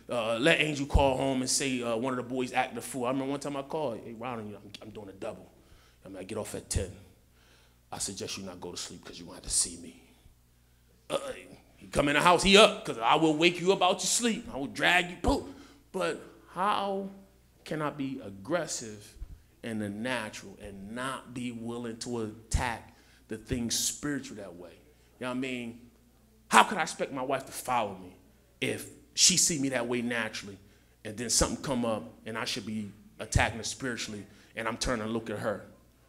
let Angel call home and say one of the boys acted a fool. I remember one time I called, hey, Ronald, I'm doing a double. I get off at 10. I suggest you not go to sleep because you're going to have to see me. You come in the house, he up, because I will wake you up out your sleep. I will drag you, poof. But how can I be aggressive in the natural and not be willing to attack the things spiritual that way? You know what I mean? How could I expect my wife to follow me if she see me that way naturally and then something come up and I should be attacking her spiritually and I'm turning to look at her?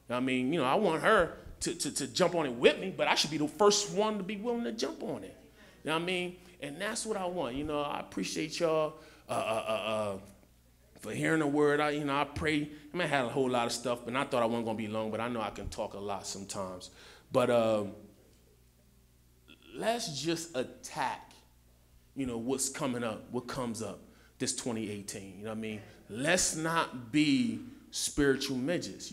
You know what I mean? I want her to jump on it with me, but I should be the first one to be willing to jump on it. You know what I mean? And that's what I want. I appreciate y'all for hearing the word. I pray. I had a whole lot of stuff, but I thought I wasn't going to be long, but I know I can talk a lot sometimes. But let's just attack, what's coming up, what comes up this 2018. You know what I mean? Let's not be spiritual midgets,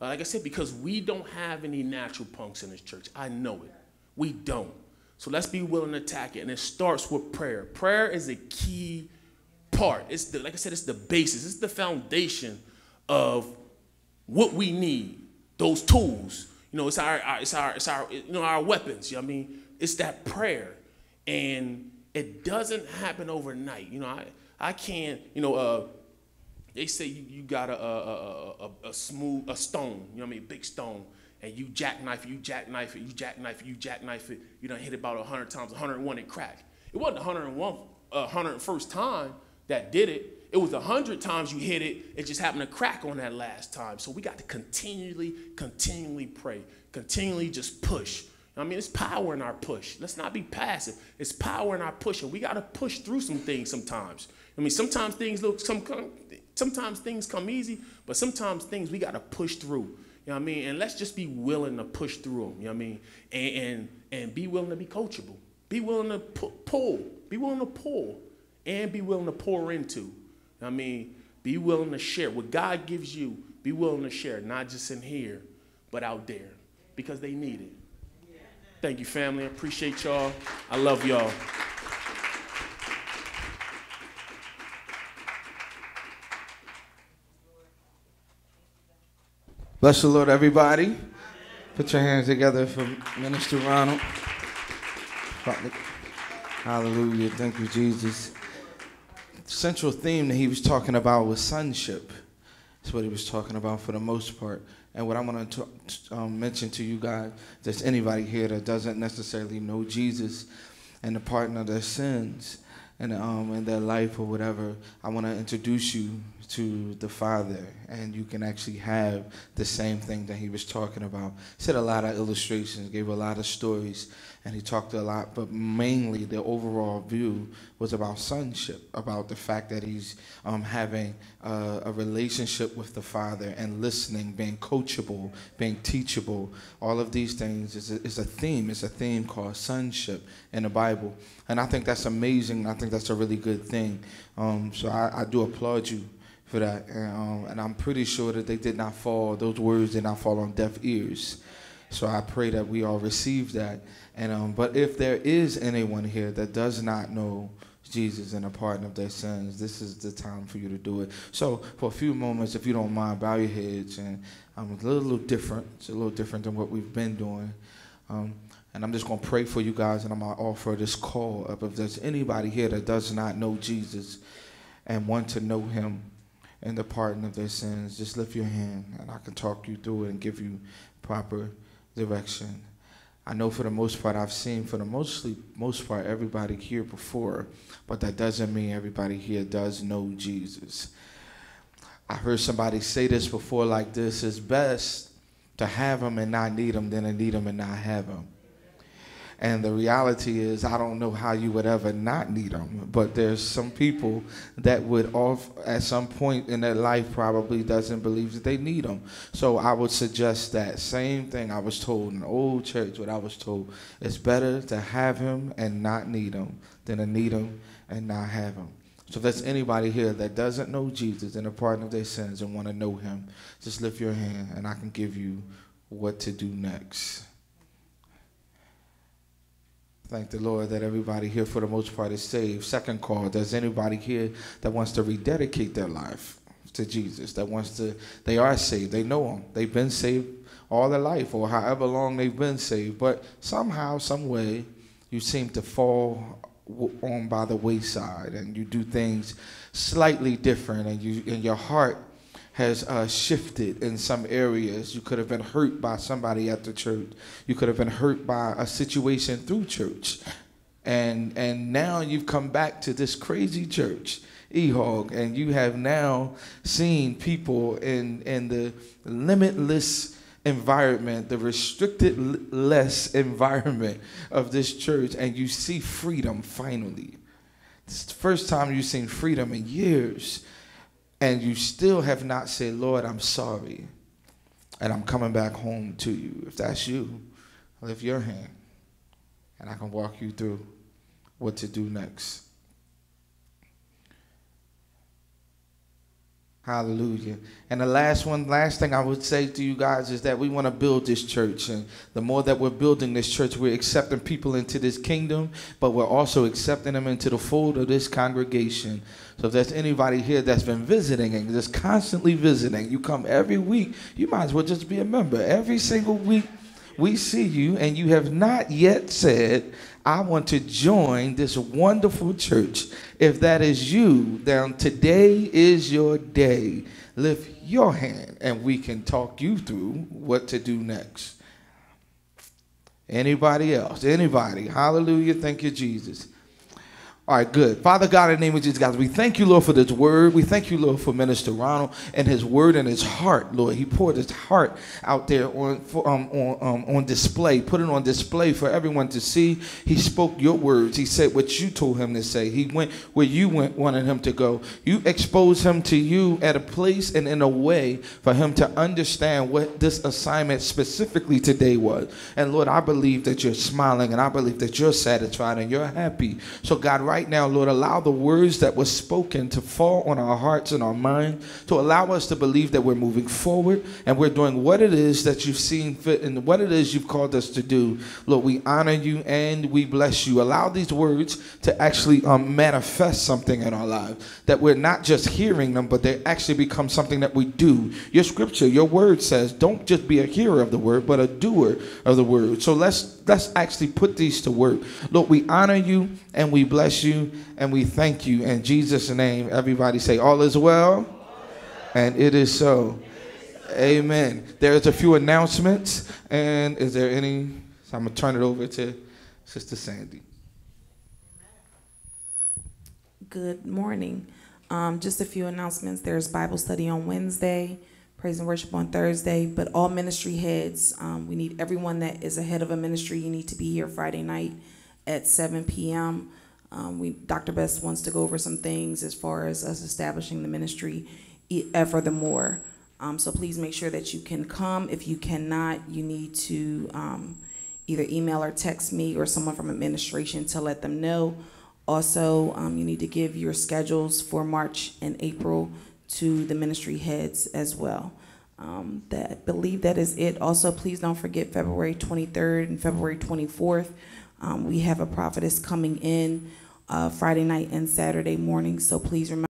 Like I said, because we don't have any natural punks in this church. I know it. We don't. So let's be willing to attack it. And it starts with prayer. Prayer is a key part. Like I said, it's the basis. It's the foundation of what we need. Those tools. It's our weapons. You know what I mean? It's that prayer. And it doesn't happen overnight. I can't, they say you got a stone, a big stone, and you jackknife it, you done hit it about 100 times, 101 and crack. It wasn't 101st time that did it. It was 100 times you hit it, it just happened to crack on that last time. So we got to continually pray, continually just push. It's power in our push. Let's not be passive. It's power in our push, and we got to push through some things sometimes. Sometimes things come easy, but sometimes things we got to push through. And let's just be willing to push through them. And be willing to be coachable. Be willing to pull. Be willing to pull. and be willing to pour into. I mean, be willing to share. What God gives you, be willing to share, not just in here, but out there, because they need it. Thank you, family. I appreciate y'all. I love y'all.
Bless the Lord, everybody. Put your hands together for Minister Ronald. Hallelujah. Thank you, Jesus. The central theme that he was talking about was sonship. That's what he was talking about for the most part. And what I want to mention to you guys, there's anybody here that doesn't necessarily know Jesus and the pardon of their sins and in their life or whatever, I want to introduce you to the Father, and you can actually have the same thing that he was talking about. He said a lot of illustrations, gave a lot of stories, and he talked a lot, but mainly the overall view was about sonship, about the fact that he's having a relationship with the Father and listening, being coachable, being teachable. All of these things is a theme. It's a theme called sonship in the Bible, and I think that's amazing. I think that's a really good thing. So I do applaud you for that, and I'm pretty sure that those words did not fall on deaf ears. So I pray that we all receive that. And but if there is anyone here that does not know Jesus and the pardon of their sins, this is the time for you to do it. So for a few moments, if you don't mind, bow your heads. And I'm a little different. It's a little different than what we've been doing. And I'm just going to pray for you guys, and I'm going to offer this call up. If there's anybody here that does not know Jesus and want to know him and the pardon of their sins, just lift your hand, and I can talk you through it and give you proper direction. I know for the most part, I've seen for the most part everybody here before, but that doesn't mean everybody here does know Jesus. I heard somebody say this before like this: it's best to have him and not need him than to need him and not have him. And the reality is, I don't know how you would ever not need them, but there's some people that would, at some point in their life, probably doesn't believe that they need them. So I would suggest that same thing I was told in the old church, what I was told. It's better to have him and not need him than to need him and not have him. So if there's anybody here that doesn't know Jesus and the pardon of their sins and want to know him, just lift your hand and I can give you what to do next. Thank the Lord that everybody here for the most part is saved. Second call, there's anybody here that wants to rededicate their life to Jesus, they are saved, they know him, they've been saved all their life or however long they've been saved, but somehow, some way, you seem to fall on by the wayside and you do things slightly different, and your heart has shifted in some areas. You could have been hurt by somebody at the church. You could have been hurt by a situation through church. And now you've come back to this crazy church, EHOG, and you have now seen people in the limitless environment, the restricted less environment of this church, and you see freedom finally. It's the first time you've seen freedom in years. And you still have not said, Lord, I'm sorry, and I'm coming back home to you. If that's you, lift your hand, and I can walk you through what to do next. Hallelujah. And the last thing I would say to you guys is that we want to build this church. And the more that we're building this church, we're accepting people into this kingdom, but we're also accepting them into the fold of this congregation. So if there's anybody here that's been visiting and just constantly visiting, you come every week, you might as well just be a member. Every single week we see you and you have not yet said, I want to join this wonderful church. If that is you, then today is your day. Lift your hand and we can talk you through what to do next. Anybody else? Anybody? Hallelujah. Thank you, Jesus. All right, good. Father God, in the name of Jesus, guys, we thank you, Lord, for this word. We thank you, Lord, for Minister Ronald and his word and his heart, Lord. He poured his heart out there on display, put it on display for everyone to see. He spoke your words. He said what you told him to say. He went where you wanted him to go. You exposed him to you at a place and in a way for him to understand what this assignment specifically today was. And Lord, I believe that you're smiling and I believe that you're satisfied and you're happy. So God, right right now, Lord, allow the words that were spoken to fall on our hearts and our mind, to allow us to believe that we're moving forward and we're doing what it is that you've seen fit and what it is you've called us to do. Lord, we honor you and we bless you. Allow these words to actually manifest something in our lives, that we're not just hearing them, but they actually become something that we do. Your scripture, your word says, don't just be a hearer of the word, but a doer of the word. So let's actually put these to work. Lord, we honor you and we bless you and we thank you. In Jesus' name, everybody say, all is well, and it is so. Amen. There's a few announcements, and is there any? So I'm going to turn it over to Sister Sandy.
Good morning. Just a few announcements. There's Bible study on Wednesday, praise and worship on Thursday, but all ministry heads, we need everyone that is a head of a ministry. You need to be here Friday night at 7 p.m. Dr. Best wants to go over some things as far as us establishing the ministry furthermore. So please make sure that you can come. If you cannot, you need to either email or text me or someone from administration to let them know. Also, you need to give your schedules for March and April to the ministry heads as well. I believe that is it. Also, please don't forget February 23rd and February 24th. We have a prophetess coming in Friday night and Saturday morning, so please remember.